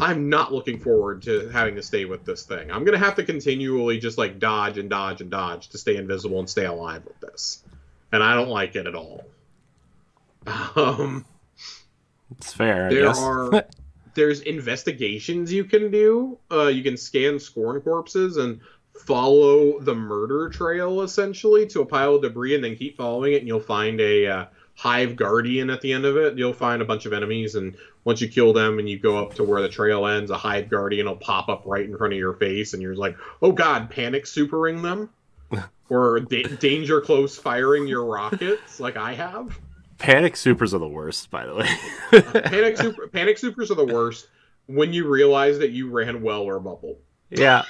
I'm not looking forward to having to stay with this thing. I'm going to have to continually just like dodge and dodge and dodge to stay invisible and stay alive with this. And I don't like it at all. It's fair, I guess. There's investigations you can do. You can scan Scorn corpses and follow the murder trail, essentially, to a pile of debris, and then keep following it, and you'll find a Hive Guardian at the end of it. You'll find a bunch of enemies, and once you kill them and you go up to where the trail ends, a Hive Guardian will pop up right in front of your face, and you're like, oh god, panic supering them? Or danger close firing your rockets, like I have? Panic supers are the worst, by the way. Panic supers are the worst when you realize that you ran well or bubble. Yeah,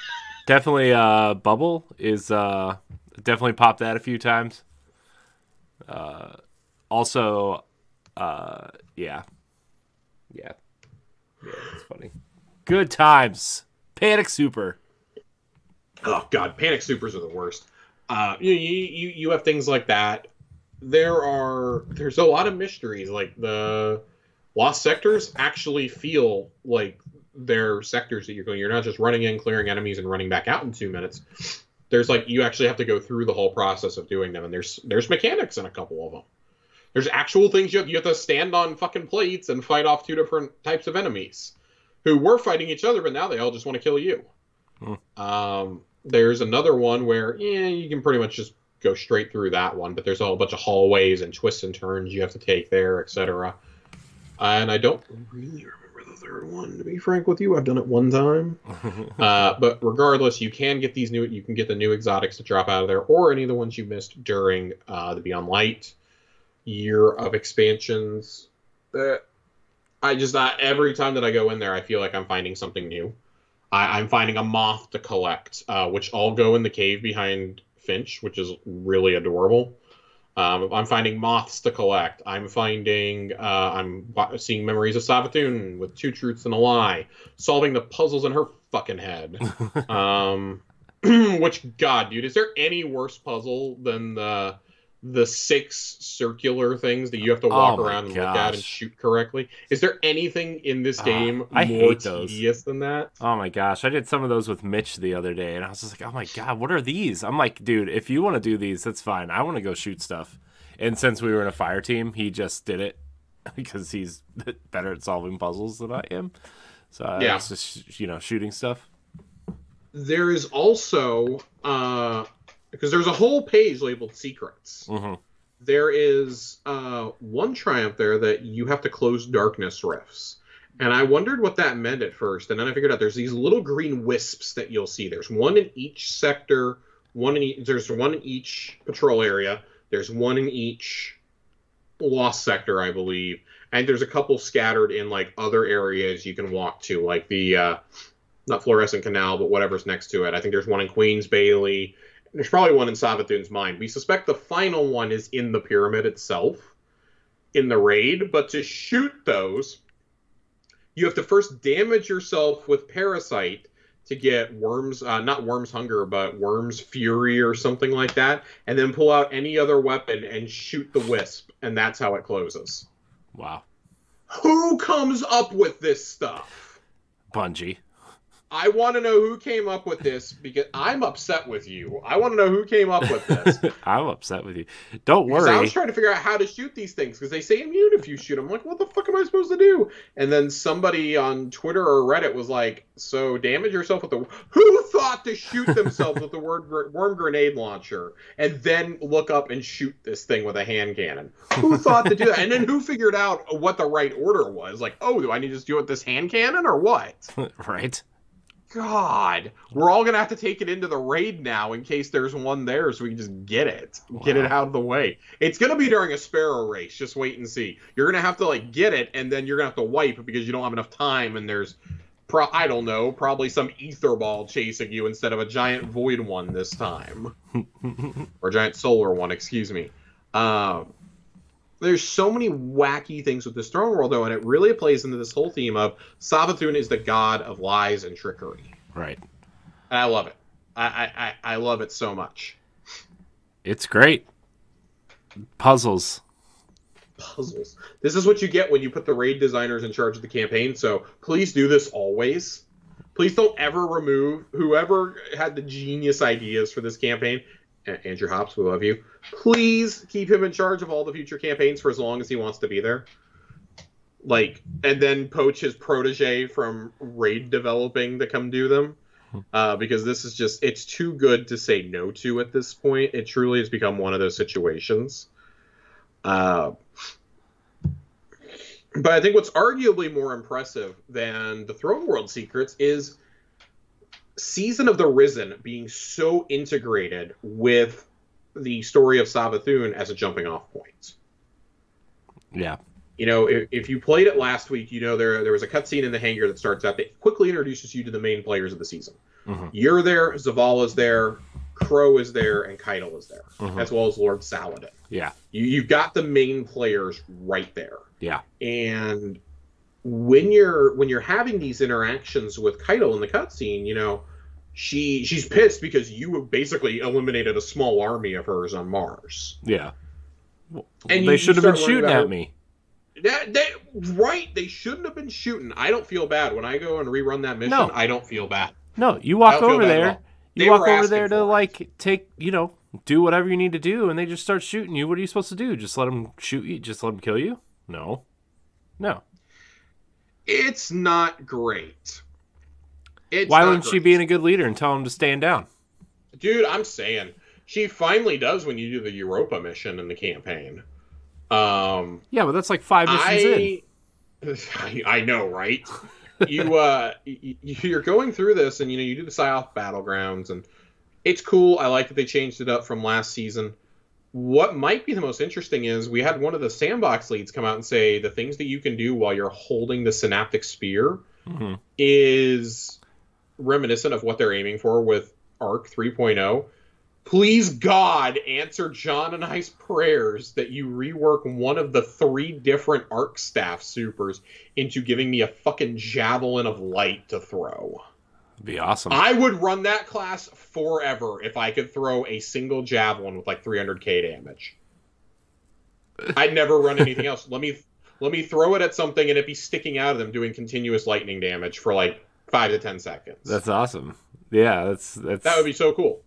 definitely bubble is definitely popped that a few times. Also, yeah, it's funny. Good times. Panic super. Oh god, panic supers are the worst. You have things like that. There's a lot of mysteries. Like the lost sectors actually feel like they're sectors that you're not just running in, clearing enemies, and running back out in 2 minutes. There's you actually have to go through the whole process of doing them, and there's mechanics in a couple of them. There's actual things you have to stand on fucking plates and fight off 2 different types of enemies who were fighting each other, but now they all just want to kill you. There's another one where you can pretty much just go straight through that one, but there's a whole bunch of hallways and twists and turns you have to take there, etc. And I don't really remember the third one, to be frank with you. I've done it one time. But regardless, you can get the new exotics to drop out of there, or any of the ones you missed during the Beyond Light year of expansions. Every time that I go in there, I feel like I'm finding something new. I'm finding a moth to collect, which all go in the cave behind Finch, which is really adorable. I'm finding moths to collect. I'm seeing memories of Savathun with 2 truths and a lie, solving the puzzles in her fucking head. Which, God, dude, is there any worse puzzle than the 6 circular things that you have to walk around and look at and shoot correctly? Is there anything in this game more tedious than that? Oh my gosh, I did some of those with Mitch the other day, and I was just like, oh my god, what are these? I'm like, dude, if you want to do these, that's fine. I want to go shoot stuff. And since we were in a fire team, he just did it because he's better at solving puzzles than I am. So I was just, shooting stuff. There is also... because there's a whole page labeled secrets. Mm-hmm. There is one triumph there that you have to close darkness rifts. And I wondered what that meant at first. And then I figured out there's these little green wisps that you'll see. There's one in each sector. There's one in each patrol area. There's one in each lost sector, I believe. And there's a couple scattered in like other areas you can walk to, like the, not Fluorescent Canal, but whatever's next to it. I think there's one in Queens Bailey. There's probably one in Savathun's mine. We suspect the final one is in the pyramid itself, in the raid. But to shoot those, you have to first damage yourself with Parasite to get Worm's, not Worm's Hunger, but Worm's Fury or something like that. And then pull out any other weapon and shoot the wisp. And that's how it closes. Wow. Who comes up with this stuff? Bungie. I want to know who came up with this, because I'm upset with you. I want to know who came up with this. I'm upset with you. Don't worry. I was trying to figure out how to shoot these things, because they say immune if you shoot them. I'm like, what the fuck am I supposed to do? And then somebody on Twitter or Reddit was like, so damage yourself with the... Who thought to shoot themselves with the worm grenade launcher and then look up and shoot this thing with a hand cannon? Who thought to do that? And then who figured out what the right order was? Like, oh, do I need to just do it with this hand cannon or what? Right. God, we're all going to have to take it into the raid now in case there's one there so we can just get it. Wow. Get it out of the way. It's going to be during a Sparrow race. Just wait and see. You're going to have to, get it, and then you're going to have to wipe because you don't have enough time, and there's, I don't know, probably some ether ball chasing you instead of a giant void one this time. Or giant solar one, excuse me. There's so many wacky things with this Throne World, though, and it really plays into this whole theme of Savathun is the god of lies and trickery. Right. And I love it. I love it so much. It's great. Puzzles. This is what you get when you put the raid designers in charge of the campaign, so please do this always. Please don't ever remove whoever had the genius ideas for this campaign. Andrew Hops, we love you. Please keep him in charge of all the future campaigns for as long as he wants to be there. And then poach his protege from raid developing to come do them. Because this is just, it's too good to say no to at this point. It truly has become one of those situations. But I think what's arguably more impressive than the Throne World secrets is Season of the Risen being so integrated with the story of Savathun as a jumping off point. Yeah. If you played it last week, there was a cutscene in the hangar that starts out that quickly introduces you to the main players of the season. Mm-hmm. You're there, Zavala's there, Crow is there, and Keitel is there, mm-hmm. as well as Lord Saladin. Yeah. You've got the main players right there. Yeah. And when you're having these interactions with Keitel in the cutscene, she's pissed because you basically eliminated a small army of hers on Mars. Yeah. Well, and they should have been shooting at me. They shouldn't have been shooting. I don't feel bad when I go and rerun that mission. No. I don't feel bad. No, you walk over there. You walk over there to take, do whatever you need to do, and they just start shooting you. What are you supposed to do? Just let them shoot you? Just let them kill you? No. It's not great. Why wouldn't she be a good leader and tell him to stand down? Dude, I'm saying She finally does when you do the Europa mission in the campaign. Yeah, but that's like 5 missions in. I know, right? You're going through this, and you do the Psyoth Battlegrounds, and it's cool. I like that they changed it up from last season. What might be the most interesting is we had one of the sandbox leads come out and say the things that you can do while you're holding the Synaptic Spear is reminiscent of what they're aiming for with Arc 3.0. Please, God, answer John and I's prayers that you rework one of the 3 different Arc Staff supers into giving me a fucking Javelin of Light to throw. Be awesome. I would run that class forever if I could throw a single Javelin with like 300k damage. I'd never run anything else. Let me throw it at something and it be sticking out of them doing continuous lightning damage for like 5 to 10 seconds. That's awesome. Yeah, that's that would be so cool.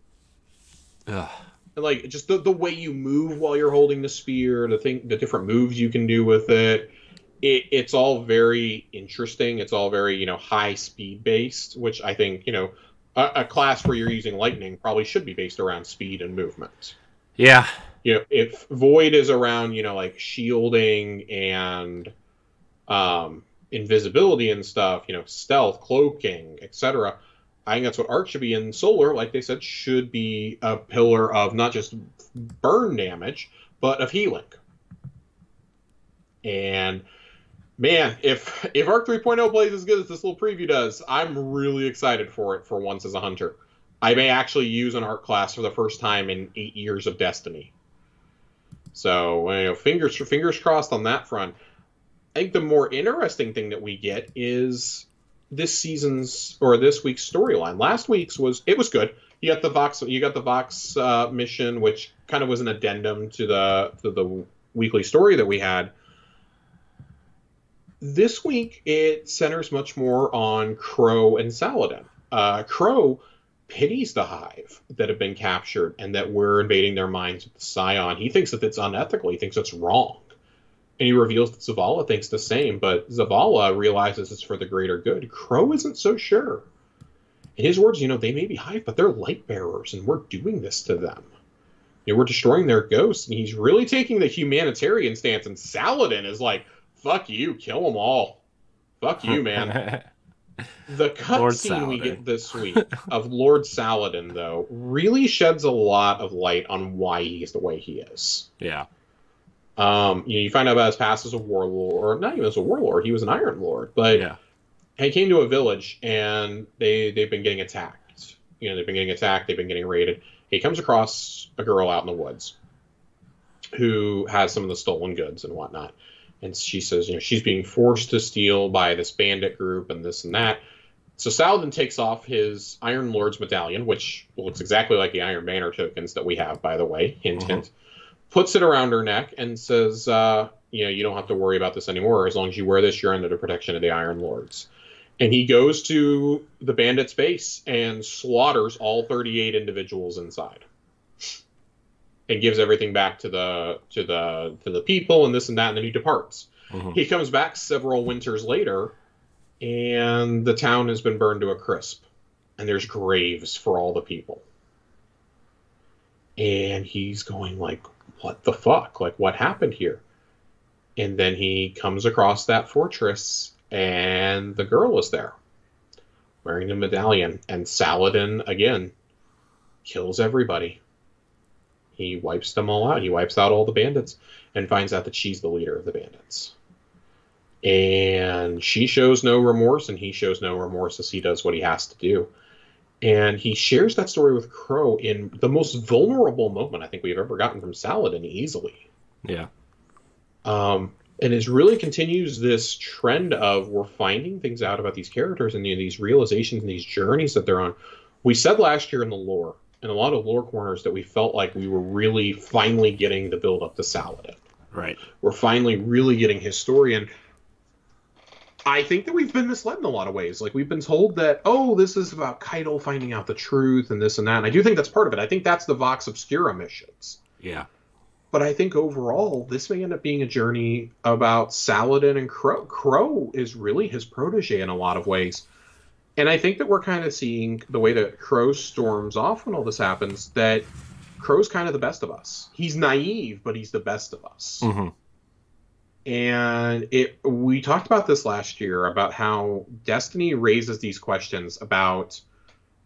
Ugh. And like just the way you move while you're holding the spear, the different moves you can do with it. It's all very interesting. It's all very, high speed based, which I think, a class where you're using lightning probably should be based around speed and movement. Yeah. If Void is around, like shielding and invisibility and stuff, stealth, cloaking, etc. I think that's what Arc should be. In Solar, like they said, should be a pillar of not just burn damage, but of healing. And man, if Arc 3.0 plays as good as this little preview does, I'm really excited for it for once as a hunter. I may actually use an Arc class for the first time in 8 years of Destiny. So, fingers crossed on that front. I think the more interesting thing that we get is this week's storyline. Last week's was good. You got the Vox mission, which kind of was an addendum to the weekly story that we had. This week, it centers much more on Crow and Saladin. Crow pities the Hive that have been captured and that we're invading their minds with the Scion. He thinks that it's unethical. He thinks it's wrong. And he reveals that Zavala thinks the same, but Zavala realizes it's for the greater good. Crow isn't so sure. In his words, they may be Hive, but they're light bearers, and we're doing this to them. We're destroying their ghosts, and he's really taking the humanitarian stance, and Saladin is like, fuck you, kill them all. Fuck you, man. The cutscene we get this week of Lord Saladin, though, really sheds a lot of light on why he's the way he is. Yeah. You find out about his past as a warlord, or not even as a warlord, he was an Iron Lord, but he came to a village, and they've been getting attacked. They've been getting raided. He comes across a girl out in the woods who has some of the stolen goods and whatnot. And she says, she's being forced to steal by this bandit group and this and that. So Saladin takes off his Iron Lord's medallion, which looks exactly like the Iron Banner tokens that we have, by the way. Hint, hint. Puts it around her neck and says, you don't have to worry about this anymore. As long as you wear this, you're under the protection of the Iron Lords. And he goes to the bandits' base and slaughters all 38 individuals inside. And gives everything back to the people and this and that, and then he departs. He comes back several winters later, and the town has been burned to a crisp, and there's graves for all the people. And he's going like, what the fuck? Like, what happened here? And then he comes across that fortress, and the girl is there, wearing the medallion, and Saladin again kills everybody. He wipes them all out. He wipes out all the bandits and finds out that she's the leader of the bandits. And she shows no remorse, and he shows no remorse as he does what he has to do. And he shares that story with Crow in the most vulnerable moment I think we've ever gotten from Saladin easily. Yeah. And it really continues this trend of we're finding things out about these characters and these realizations and these journeys that they're on. We said last year in the lore, in a lot of lore corners, that we felt like we were really finally getting the build up to Saladin. Right. We're finally really getting his story, and I think that we've been misled in a lot of ways. Like, we've been told that, this is about Keitel finding out the truth and this and that, and I do think that's part of it. I think that's the Vox Obscura missions. Yeah. But I think overall, this may end up being a journey about Saladin and Crow. Crow is really his protege in a lot of ways. And I think that we're kind of seeing the way that Crow storms off when all this happens, that Crow's kind of the best of us. He's naive, but he's the best of us. Mm-hmm. And we talked about this last year about how Destiny raises these questions about,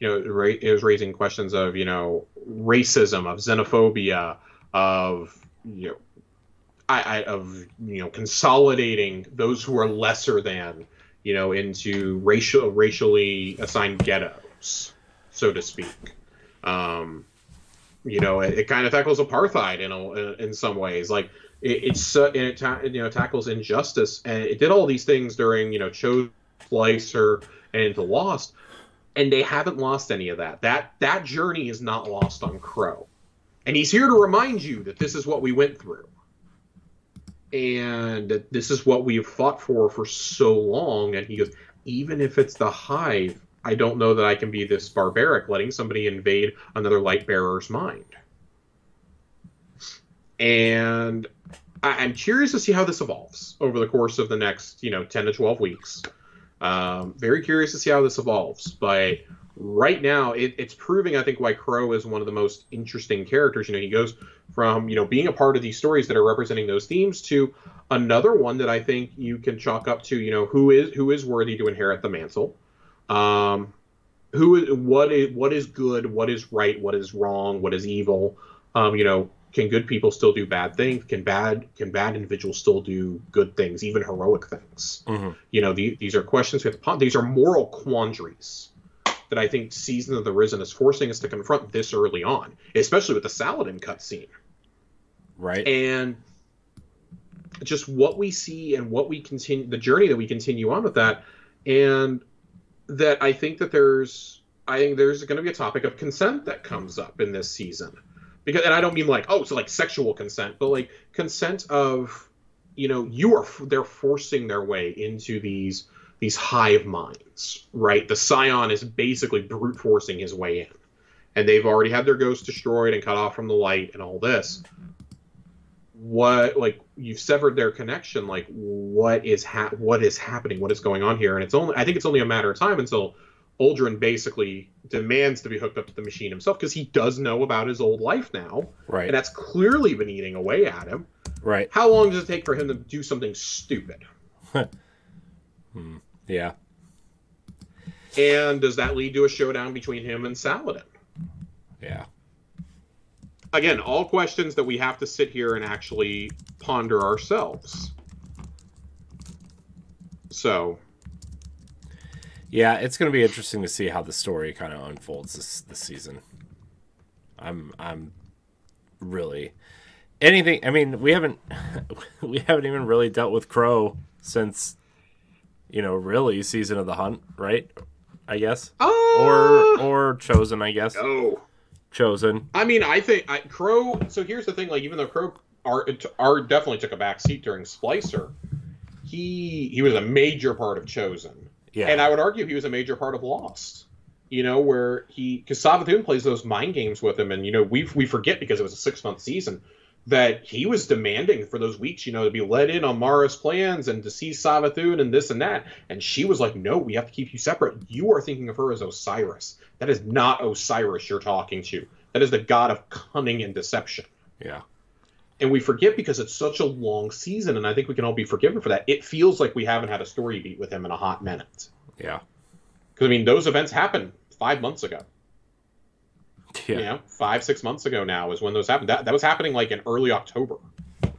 it was raising questions of, racism, of xenophobia, of, consolidating those who are lesser than, into racially assigned ghettos, so to speak. It kind of tackles apartheid in some ways. Like it tackles injustice, and it did all these things during Chosen, Splicer, and into Lost, and they haven't lost any of that. That journey is not lost on Crow, and he's here to remind you that this is what we went through, and that this is what we've fought for so long. And he goes, even if it's the Hive, I don't know that I can be this barbaric, letting somebody invade another light bearer's mind. And I'm curious to see how this evolves over the course of the next, 10 to 12 weeks. Very curious to see how this evolves. But right now, it's proving, I think, why Crow is one of the most interesting characters. He goes from, being a part of these stories that are representing those themes to another one that I think you can chalk up to, who is worthy to inherit the mantle. What is good, what is right, what is wrong, what is evil? Can good people still do bad things? Can bad individuals still do good things, even heroic things? Mm-hmm. These are questions we have to ponder. These are moral quandaries that I think Season of the Risen is forcing us to confront this early on, especially with the Saladin cutscene. Right. And just what we see and what we continue, the journey that we continue on with that, and that I think there's going to be a topic of consent that comes up in this season. And I don't mean sexual consent, but like consent of, they're forcing their way into these hive minds, right? The Scion is basically brute forcing his way in, and they've already had their ghosts destroyed and cut off from the light and all this. You've severed their connection. Like, what is happening? What is going on here? And I think it's only a matter of time until Uldren basically demands to be hooked up to the machine himself, because he does know about his old life now. Right. And that's clearly been eating away at him. Right. How long does it take for him to do something stupid? Yeah. And does that lead to a showdown between him and Saladin? Yeah. Again, all questions that we have to sit here and actually ponder ourselves. So... yeah, it's going to be interesting to see how the story kind of unfolds this season. I'm really anything. I mean, we haven't even really dealt with Crow since, really Season of the Hunt, right? I guess, or Chosen, I guess. No, Chosen. I mean, I think Crow. So here's the thing: like, even though Crow definitely took a back seat during Splicer, he was a major part of Chosen. Yeah. And I would argue he was a major part of Lost, because Savathun plays those mind games with him. And, we forget, because it was a 6-month season, that he was demanding for those weeks, to be let in on Mara's plans and to see Savathun and this and that. And she was like, no, we have to keep you separate. You are thinking of her as Osiris. That is not Osiris you're talking to. That is the god of cunning and deception. Yeah. And we forget, because it's such a long season, and I think we can all be forgiven for that. It feels like we haven't had a story beat with him in a hot minute. Yeah. Because, those events happened 5 months ago. Yeah. 5-6 months ago now is when those happened. That was happening, in early October.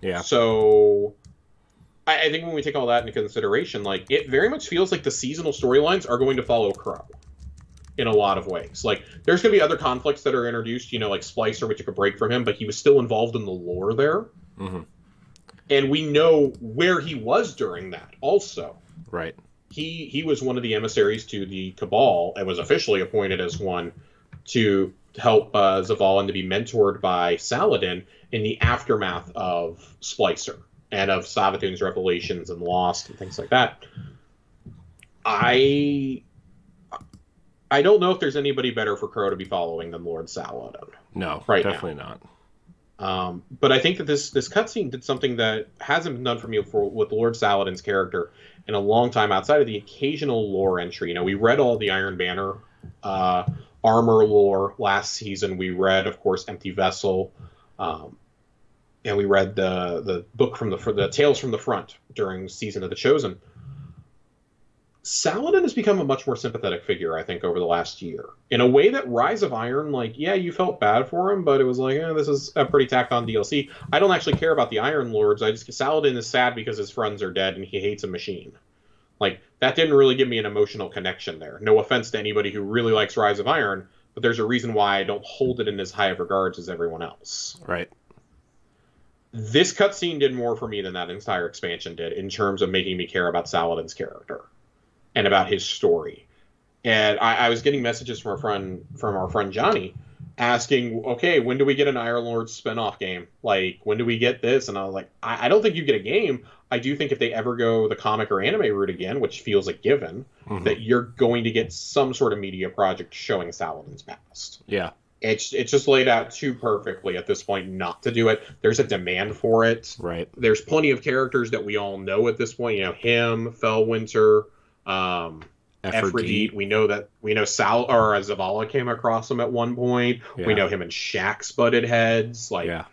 Yeah. So I think when we take all that into consideration, it very much feels like the seasonal storylines are going to follow Crow in a lot of ways. There's going to be other conflicts that are introduced, like Splicer, which took a break from him, but he was still involved in the lore there. Mm-hmm. And we know where he was during that also. Right. He was one of the emissaries to the Cabal, and was officially appointed as one to help Zavala and to be mentored by Saladin in the aftermath of Splicer and of Savathun's revelations and Lost and things like that. I don't know if there's anybody better for Crow to be following than Lord Saladin. No, definitely not. But I think that this cutscene did something that hasn't been done for me with Lord Saladin's character in a long time, outside of the occasional lore entry. We read all the Iron Banner armor lore. Last season, we read, of course, Empty Vessel, and we read the book from the Tales from the Front during Season of the Chosen. Saladin has become a much more sympathetic figure, I think, over the last year. In a way that Rise of Iron, like, yeah, you felt bad for him, but it was like, this is a pretty tacked on DLC. I don't actually care about the Iron Lords. Saladin is sad because his friends are dead and he hates a machine. Like, that didn't really give me an emotional connection there. No offense to anybody who really likes Rise of Iron, but there's a reason why I don't hold it in as high of regards as everyone else. Right. This cutscene did more for me than that entire expansion did in terms of making me care about Saladin's character and about his story. And I was getting messages from our friend Johnny asking, okay, when do we get an Iron Lord spinoff game? Like, when do we get this? And I was like, I don't think you get a game. I do think if they ever go the comic or anime route again, which feels a given, that you're going to get some sort of media project showing Saladin's past. Yeah. It's just laid out too perfectly at this point not to do it. There's a demand for it. Right. There's plenty of characters that we all know at this point. You know, him, Fellwinter, Ephrodite. We know Zavala came across him at one point. Yeah. We know him and Shaxx butted heads. Like, yeah.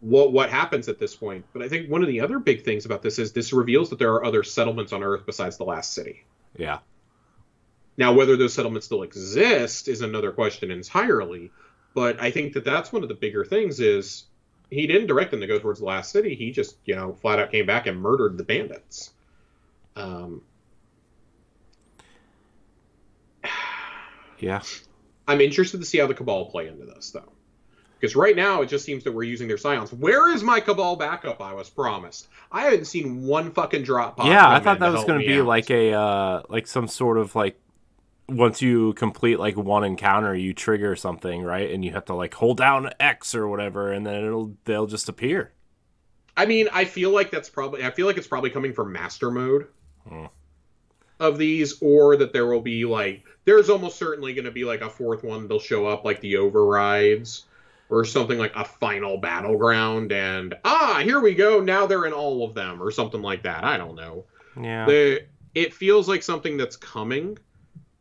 What happens at this point? But I think one of the other big things about this is this reveals that there are other settlements on Earth besides the last city. Yeah. Now, whether those settlements still exist is another question entirely. But I think that that's one of the bigger things is he didn't direct them to go towards the last city. He just, flat out came back and murdered the bandits. Yeah. I'm interested to see how the Cabal play into this, though. Because right now, it just seems that we're using their scions. Where is my Cabal backup I was promised? I haven't seen one fucking drop pod. Yeah, I thought that was going to be like a, like some sort of, like, once you complete, like, one encounter, you trigger something, right? And you have to, like, hold down X or whatever, and then they'll just appear. I mean, I feel like it's probably coming from Master Mode of these, or that there will be, like, there's almost certainly going to be, like, a fourth one. They'll show up, like, the overrides. Or something like a final battleground, and here we go. Now they're in all of them, or something like that. I don't know. Yeah. It feels like something that's coming,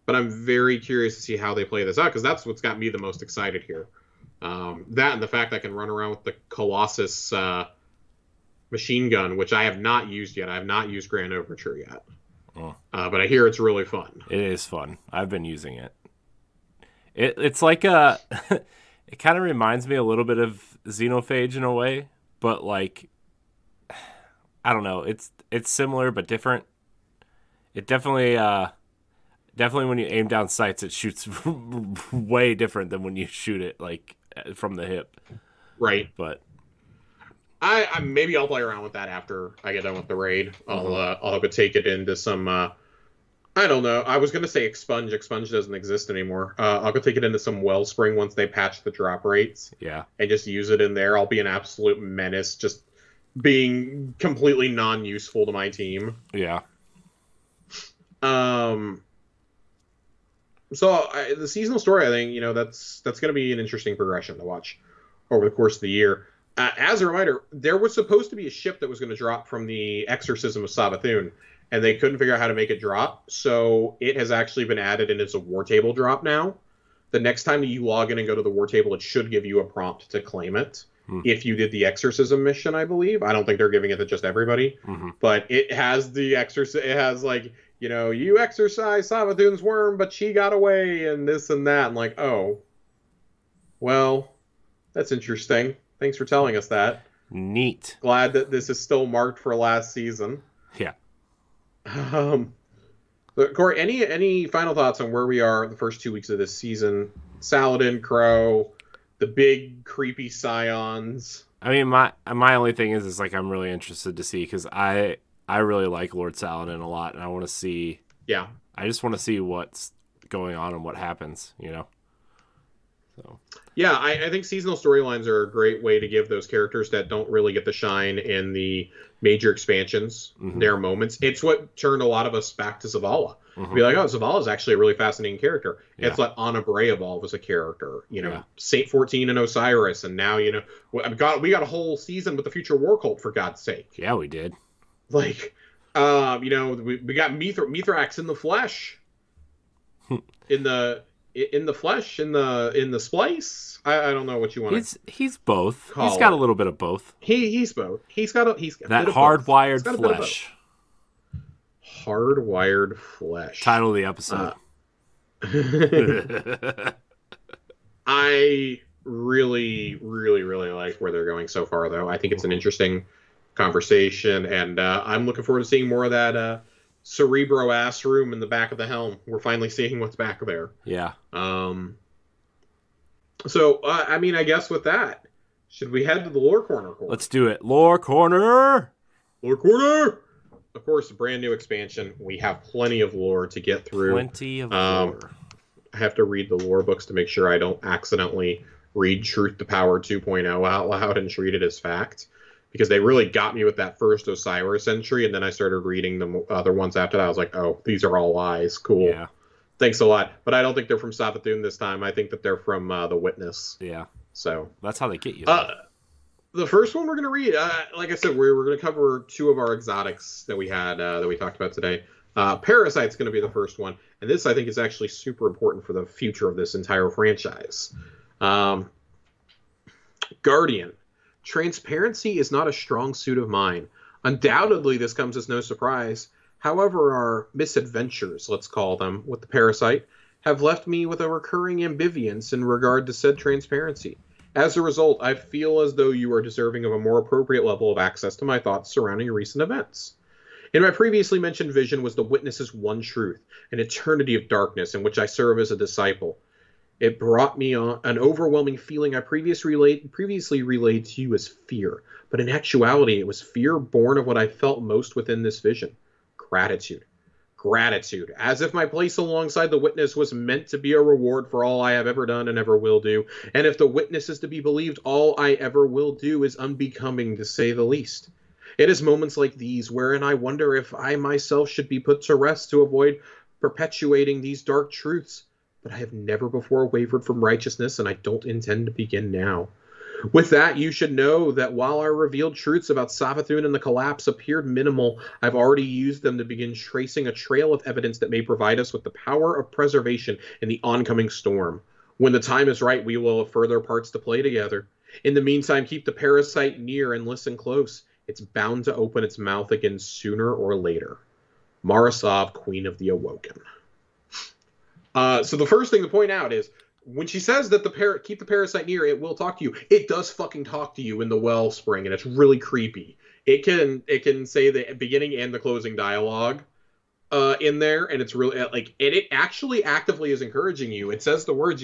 but I'm very curious to see how they play this out because that's what's got me the most excited here. That and the fact I can run around with the Colossus machine gun, which I have not used yet. I have not used Grand Overture yet, but I hear it's really fun. It is fun. I've been using it. It's like a. It kind of reminds me a little bit of Xenophage in a way, but like, I don't know. It's similar but different. It definitely when you aim down sights, it shoots way different than when you shoot it like from the hip. Right. But I maybe I'll play around with that after I get done with the raid. I'll have to take it into some. I don't know. I was going to say Expunge. Expunge doesn't exist anymore. I'll go take it into some Wellspring once they patch the drop rates. Yeah. And just use it in there. I'll be an absolute menace, just being completely non-useful to my team. Yeah. So the seasonal story, I think, that's going to be an interesting progression to watch over the course of the year. As a reminder, there was supposed to be a ship that was going to drop from the Exorcism of Savathun. And they couldn't figure out how to make it drop, so it has actually been added, and it's a war table drop now. The next time that you log in and go to the war table, it should give you a prompt to claim it. If you did the exorcism mission, I believe. I don't think they're giving it to just everybody, but it has the It has like, you exorcised Savathun's worm, but she got away, and this and that. I'm like, oh, well, that's interesting. Thanks for telling us that. Neat. Glad that this is still marked for last season. Yeah. But Corey, any final thoughts on where we are the first 2 weeks of this season? Saladin, Crow, the big creepy scions. I mean, my only thing is like I'm really interested to see because I really like Lord Saladin a lot, and I want to see. Yeah. I just want to see what's going on and what happens. So. Yeah, I think seasonal storylines are a great way to give those characters that don't really get the shine in the major expansions their moments. It's what turned a lot of us back to Zavala. Be like, oh, Zavala is actually a really fascinating character. Yeah. It's like Anna Bray evolve as a character. Saint 14 and Osiris, and now we got a whole season with the Future War Cult for God's sake. Yeah, we did. Like, we got Mithrax in the flesh. in the in the flesh, in the splice. I don't know what you want to. He's both. He's got a little bit of both. He's both. He's got that hardwired flesh. Hardwired flesh. Title of the episode. I really, really, really like where they're going so far, though. I think it's an interesting conversation, and I'm looking forward to seeing more of that Cerebro ass room in the back of the helm. We're finally seeing what's back there. Yeah. So, I mean, I guess with that, should we head to the lore corner? Let's do it. Lore corner! Lore corner! Of course, a brand new expansion. We have plenty of lore to get through. Plenty of lore. I have to read the lore books to make sure I don't accidentally read Truth to Power 2.0 out loud and treat it as fact. Because they really got me with that first Osiris entry, and then I started reading the other ones after that. I was like, oh, these are all lies. Cool. Yeah. Thanks a lot. But I don't think they're from Savathûn this time. I think that they're from The Witness. Yeah. So that's how they get you. The first one we're going to read, like I said, we're going to cover two of our exotics that we had, that we talked about today. Parasite's going to be the first one. And this, I think, is actually super important for the future of this entire franchise. Guardian. Transparency is not a strong suit of mine. Undoubtedly, this comes as no surprise. However, our misadventures, let's call them, with the Parasite, have left me with a recurring ambivalence in regard to said transparency. As a result, I feel as though you are deserving of a more appropriate level of access to my thoughts surrounding recent events. In my previously mentioned vision was the Witness's one truth, an eternity of darkness in which I serve as a disciple. It brought me on an overwhelming feeling I previously relayed to you as fear, but in actuality it was fear born of what I felt most within this vision. Gratitude. Gratitude, as if my place alongside the Witness was meant to be a reward for all I have ever done and ever will do, and if the Witness is to be believed, all I ever will do is unbecoming, to say the least. It is moments like these wherein I wonder if I myself should be put to rest to avoid perpetuating these dark truths, but I have never before wavered from righteousness, and I don't intend to begin now. With that, you should know that while our revealed truths about Savathûn and the collapse appeared minimal, I've already used them to begin tracing a trail of evidence that may provide us with the power of preservation in the oncoming storm. When the time is right, we will have further parts to play together. In the meantime, keep the Parasite near and listen close. It's bound to open its mouth again sooner or later. Mara Sov, Queen of the Awoken. So the first thing to point out is, when she says that keep the Parasite near, it will talk to you. It does fucking talk to you in the wellspring, and it's really creepy. It can say the beginning and the closing dialogue in there, and it's really like, and it actually actively is encouraging you. It says the words,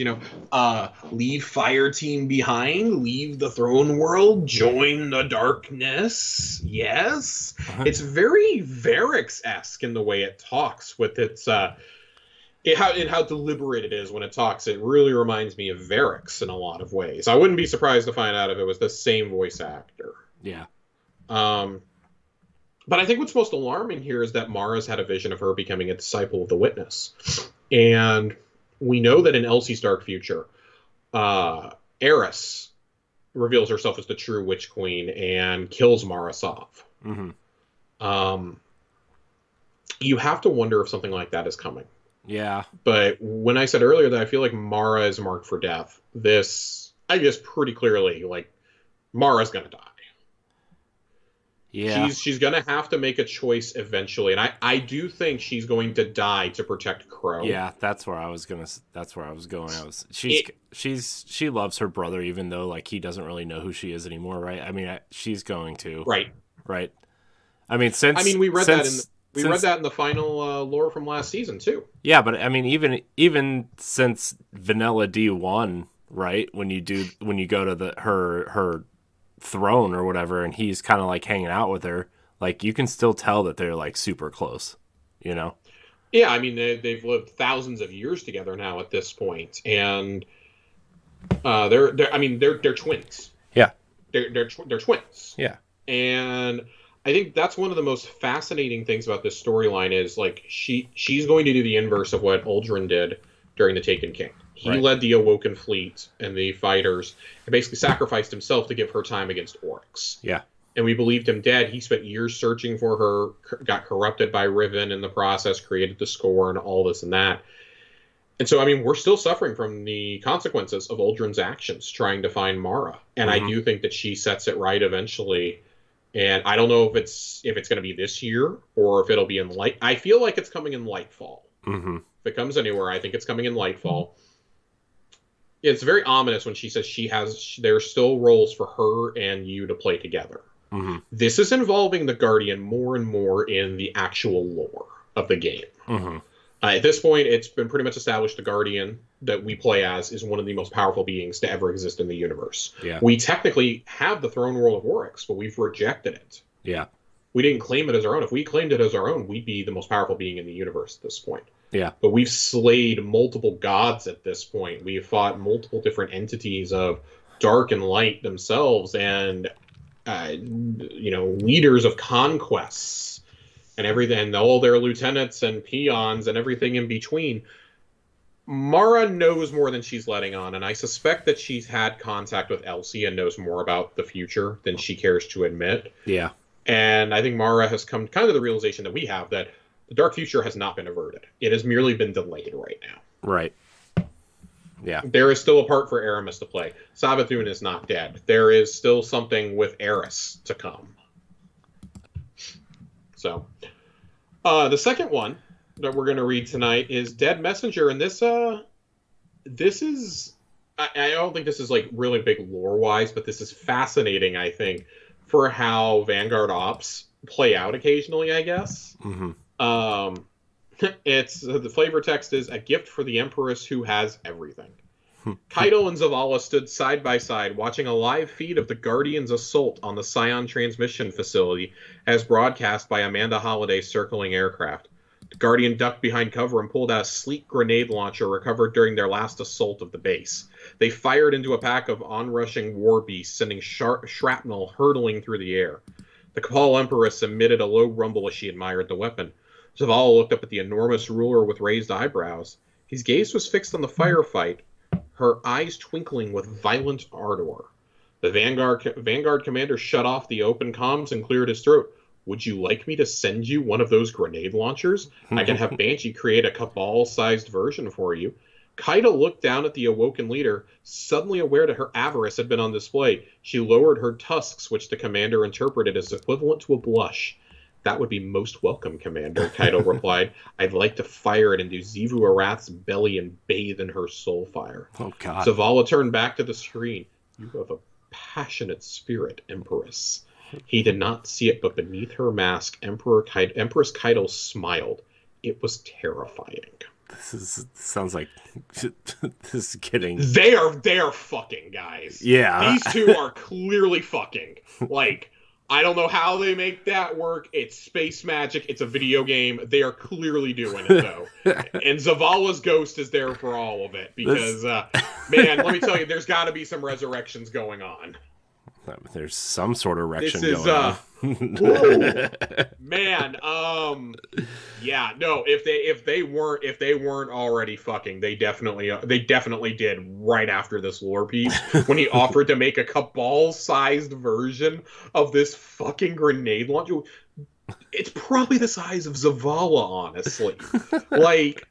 leave Fire Team behind, leave the throne world, join the darkness. Yes, it's very Varix-esque in the way it talks with its how deliberate it is when it talks. It really reminds me of Varix in a lot of ways. I wouldn't be surprised to find out if it was the same voice actor. Yeah. But I think what's most alarming here is that Mara's had a vision of her becoming a disciple of the Witness. And we know that in Elsie's Dark Future, Eris reveals herself as the true Witch Queen and kills Mara Sov. Mm-hmm. You have to wonder if something like that is coming. Yeah. But when I said earlier that I feel like Mara is marked for death, this, I guess pretty clearly, like, Mara's going to die. Yeah. She's going to have to make a choice eventually. And I do think she's going to die to protect Crow. Yeah, that's where I was going. She loves her brother, even though, like, he doesn't really know who she is anymore, right? I mean, she's going to. Right. I mean, we read that in the final lore from last season too. Yeah, but I mean, even since Vanilla D1, right? When you go to her throne or whatever, and he's kind of like hanging out with her, like, you can still tell that they're like super close, you know? Yeah, I mean, they've lived thousands of years together now at this point, and they're twins. Yeah, they're twins. Yeah, and I think that's one of the most fascinating things about this storyline is, like, she's going to do the inverse of what Uldren did during the Taken King. He led the Awoken fleet and the fighters and basically sacrificed himself to give her time against Oryx. Yeah. And we believed him dead. He spent years searching for her, got corrupted by Riven in the process, created the Scorn, all this and that. And so, I mean, we're still suffering from the consequences of Uldren's actions trying to find Mara. And I do think that she sets it right eventually. And I don't know if it's going to be this year or if it'll be in Light. I feel like it's coming in Lightfall. If it comes anywhere, I think it's coming in Lightfall. It's very ominous when she says there's still roles for her and you to play together. This is involving the Guardian more and more in the actual lore of the game. At this point, it's been pretty much established the Guardian that we play as is one of the most powerful beings to ever exist in the universe. Yeah. We technically have the throne world of Oryx, but we've rejected it. Yeah. We didn't claim it as our own. If we claimed it as our own, we'd be the most powerful being in the universe at this point. Yeah. But we've slayed multiple gods at this point. We've fought multiple different entities of dark and light themselves and, leaders of conquests. And everything, and all their lieutenants and peons and everything in between. Mara knows more than she's letting on, and I suspect that she's had contact with Elsie and knows more about the future than she cares to admit. Yeah. And I think Mara has come kind of the realization that we have that the dark future has not been averted. It has merely been delayed right now. Right. Yeah. There is still a part for Aramis to play. Savathun is not dead. There is still something with Eris to come. So, the second one that we're going to read tonight is Dead Messenger, and this is, I don't think this is like really big lore-wise, but this is fascinating, I think, for how Vanguard ops play out occasionally, I guess. It's, the flavor text is, a gift for the Empress who has everything. Keitel and Zavala stood side by side, watching a live feed of the Guardian's assault on the Scion transmission facility as broadcast by Amanda Holliday's circling aircraft. The Guardian ducked behind cover and pulled out a sleek grenade launcher recovered during their last assault of the base. They fired into a pack of onrushing war beasts, sending shrapnel hurtling through the air. The Cabal Empress emitted a low rumble as she admired the weapon. Zavala looked up at the enormous ruler with raised eyebrows. His gaze was fixed on the firefight, her eyes twinkling with violent ardor. The Vanguard commander shut off the open comms and cleared his throat. Would you like me to send you one of those grenade launchers? I can have Banshee create a Cabal-sized version for you. Keitel looked down at the awoken leader, suddenly aware that her avarice had been on display. She lowered her tusks, which the commander interpreted as equivalent to a blush. That would be most welcome, Commander, Keitel replied. I'd like to fire it into Xivu Arath's belly and bathe in her soul fire. Oh, God. Zavala turned back to the screen. You have a passionate spirit, Empress. He did not see it, but beneath her mask, Empress Keitel smiled. It was terrifying. Sounds like this is getting... They are fucking, guys. Yeah. These two are clearly fucking. Like... I don't know how they make that work. It's space magic. It's a video game. They are clearly doing it, though. And Zavala's ghost is there for all of it. Because, man, let me tell you, there's got to be some resurrections going on. There's some sort of erection going on. Man, yeah, no, if they weren't already fucking, they definitely did right after this lore piece when he offered to make a Cabal-sized version of this fucking grenade launcher. It's probably the size of Zavala, honestly. Like,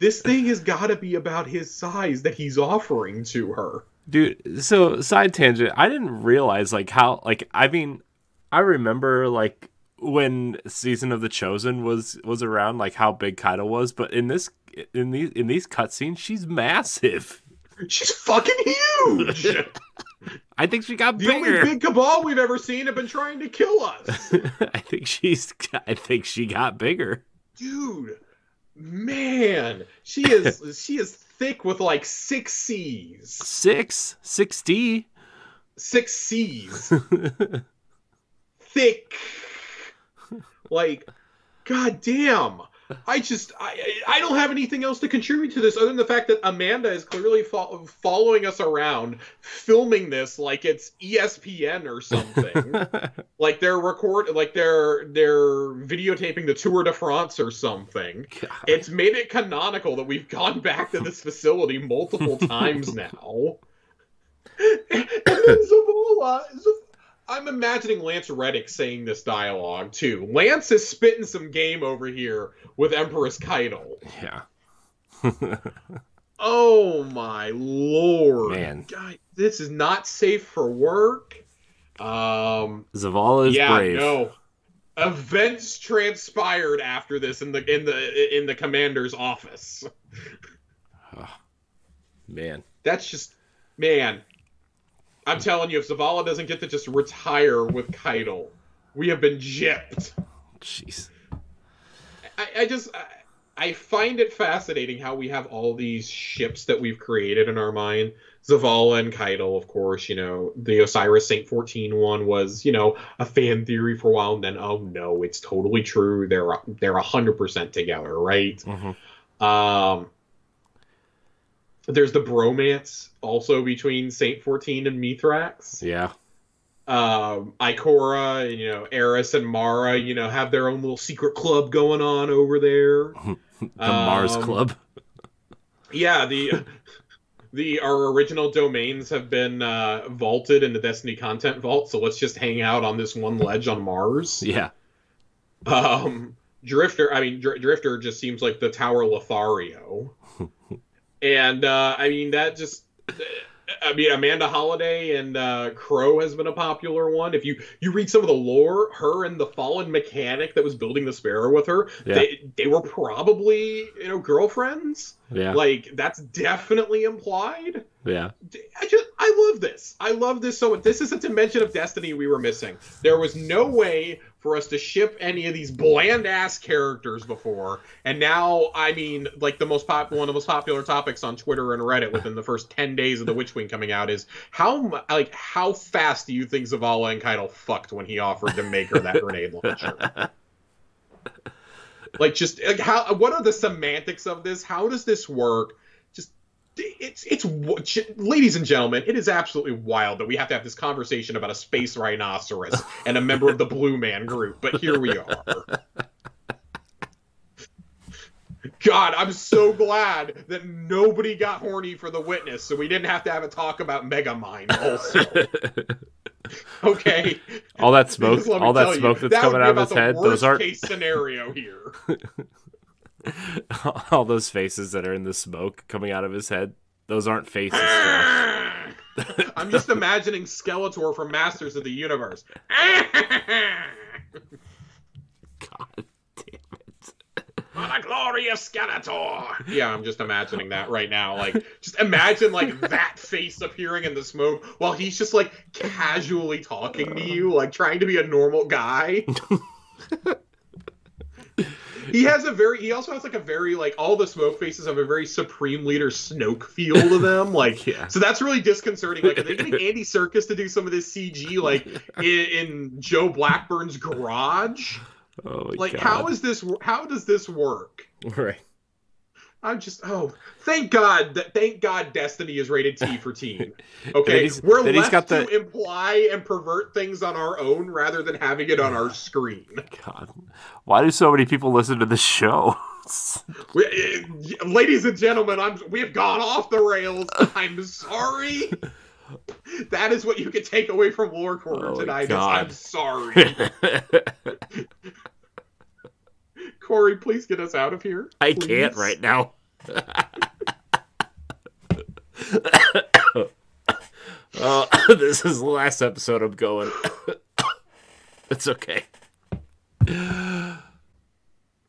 this thing has got to be about his size that he's offering to her. Dude, so side tangent, I didn't realize I remember when Season of the Chosen was around, how big Keitel was, but in these cutscenes, she's massive. She's fucking huge. I think she got bigger. The only big Cabal we've ever seen have been trying to kill us. I think she got bigger. Dude, man, she is thick with 6 C's. 6D. 6 C's. Thick. God damn. I don't have anything else to contribute to this other than the fact that Amanda is clearly following us around, filming this like it's ESPN or something. They're videotaping the Tour de France or something. God. It's made it canonical that we've gone back to this facility multiple times now. And then Zavala I'm imagining Lance Reddick saying this dialogue, too. Lance is spitting some game over here with Empress Keitel. Yeah. Oh my lord. Man. God, this is not safe for work. Zavala is brave. No. Events transpired after this in the commander's office. Oh, man. That's just, man. I'm telling you, if Zavala doesn't get to just retire with Keitel, we have been gypped. Jeez. I find it fascinating how we have all these ships that we've created in our mind. Zavala and Keitel, of course, the Osiris Saint 14 one was, a fan theory for a while, and then, oh no, it's totally true. They're 100% together, right? Mm-hmm. There's the bromance also between Saint 14 and Mithrax. Yeah. Ikora, Eris and Mara, have their own little secret club going on over there. The Mars Club. Yeah, our original domains have been vaulted in the Destiny content vault, so let's just hang out on this one ledge on Mars. Yeah. Drifter just seems like the Tower Lothario. And, Amanda Holiday and Crow has been a popular one. If you read some of the lore, her and the fallen mechanic that was building the Sparrow with her, yeah. they were probably, girlfriends. Yeah. Like, that's definitely implied. Yeah. I love this. I love this so much. This is a dimension of Destiny we were missing. There was no way for us to ship any of these bland-ass characters before, and now, one of the most popular topics on Twitter and Reddit within the first 10 days of the Witchwing coming out is how fast do you think Zavala and Keitel fucked when he offered to make her that grenade launcher? What are the semantics of this? How does this work? It's ladies and gentlemen, it is absolutely wild that we have to have this conversation about a space rhinoceros and a member of the Blue Man group, but here we are. God, I'm so glad that nobody got horny for the Witness, so we didn't have to have a talk about Megamind also. Okay. All that smoke that's coming out of his head, those aren't case scenario here. All those faces that are in the smoke coming out of his head, those aren't faces. I'm just imagining Skeletor from Masters of the Universe. God damn it. What a glorious Skeletor! Yeah, I'm just imagining that right now. Just imagine, that face appearing in the smoke while he's just, casually talking to you, trying to be a normal guy. He also has a very, all the smoke faces have a very Supreme Leader Snoke feel to them. Yeah. So that's really disconcerting. Are they getting Andy Serkis to do some of this CG, in Joe Blackburn's garage? Oh my God. How does this work? Right. Thank God Destiny is rated T for teen. Okay, we're left to imply and pervert things on our own rather than having it on our screen. God, why do so many people listen to this show? Ladies and gentlemen, we have gone off the rails. I'm sorry. That is what you can take away from Lore Corner tonight. I'm sorry. Corey, please get us out of here. I can't right now. This is the last episode I'm going. It's okay. I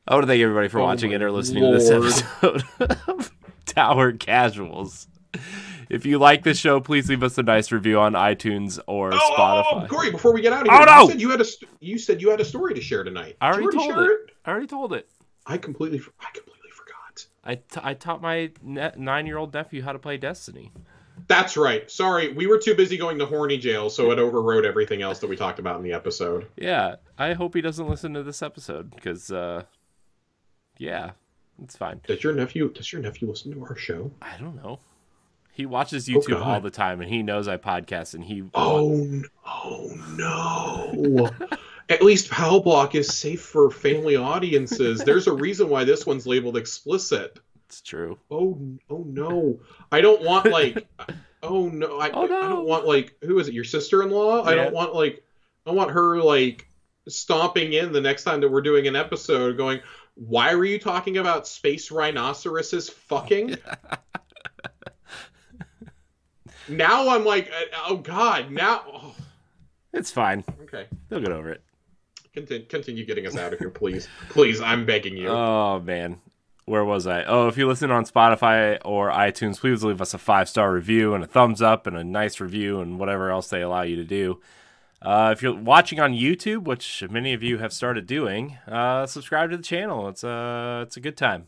want to thank everybody for watching and or listening to this episode of Tower Casuals. If you like this show, please leave us a nice review on iTunes or Spotify. Oh, Corey, before we get out of here, you said you had a story to share tonight. I already told it. I completely forgot. I taught my 9-year-old nephew how to play Destiny. That's right. Sorry, we were too busy going to horny jail, so it overrode everything else that we talked about in the episode. Yeah, I hope he doesn't listen to this episode because, yeah, it's fine. Does your nephew listen to our show? I don't know. He watches YouTube all the time, and he knows I podcast, and he... Oh no. At least PowBlock is safe for family audiences. There's a reason why this one's labeled explicit. It's true. Oh no. I don't want, I don't want, who is it, your sister-in-law? Yeah. I want her, stomping in the next time that we're doing an episode going, why were you talking about space rhinoceroses fucking? Now I'm like, oh God, now. Oh. It's fine. Okay. They'll get over it. Continue getting us out of here, please. Please, I'm begging you. Oh, man. Where was I? Oh, if you listen on Spotify or iTunes, please leave us a 5-star review and a thumbs up and a nice review and whatever else they allow you to do. If you're watching on YouTube, which many of you have started doing, subscribe to the channel. It's a good time.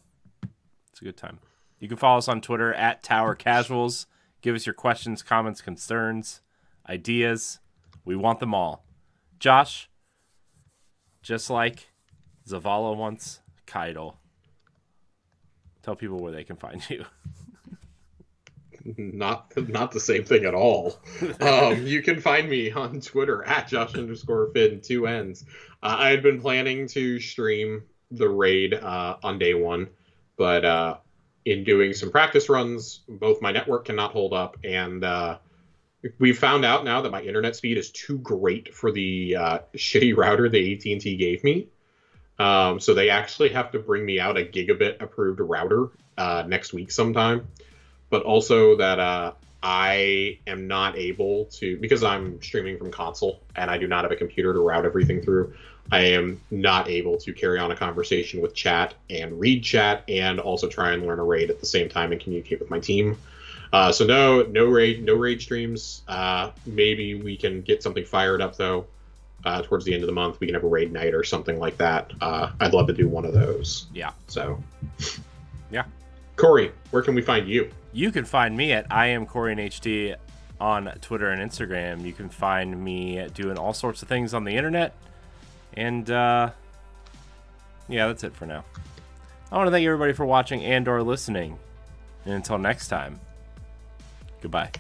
It's a good time. You can follow us on Twitter at Tower Casuals. Give us your questions, comments, concerns, ideas. We want them all. Josh, just like Zavala once, Kaido. Tell people where they can find you. Not the same thing at all. You can find me on Twitter at Josh_Finn, 2 N's. I had been planning to stream the raid on day one, but in doing some practice runs, both my network cannot hold up, and we found out now that my internet speed is too great for the shitty router the AT&T gave me. So they actually have to bring me out a gigabit approved router next week sometime. But also that I am not able to, because I'm streaming from console and I do not have a computer to route everything through, I am not able to carry on a conversation with chat and read chat and also try and learn a raid at the same time and communicate with my team. So no raid streams. Maybe we can get something fired up though. Towards the end of the month, we can have a raid night or something like that. I'd love to do one of those. Yeah. So. Yeah. Corey, where can we find you? You can find me at IamCoreyInHD on Twitter and Instagram. You can find me doing all sorts of things on the internet. And, yeah, that's it for now. I want to thank everybody for watching and or listening. And until next time, goodbye.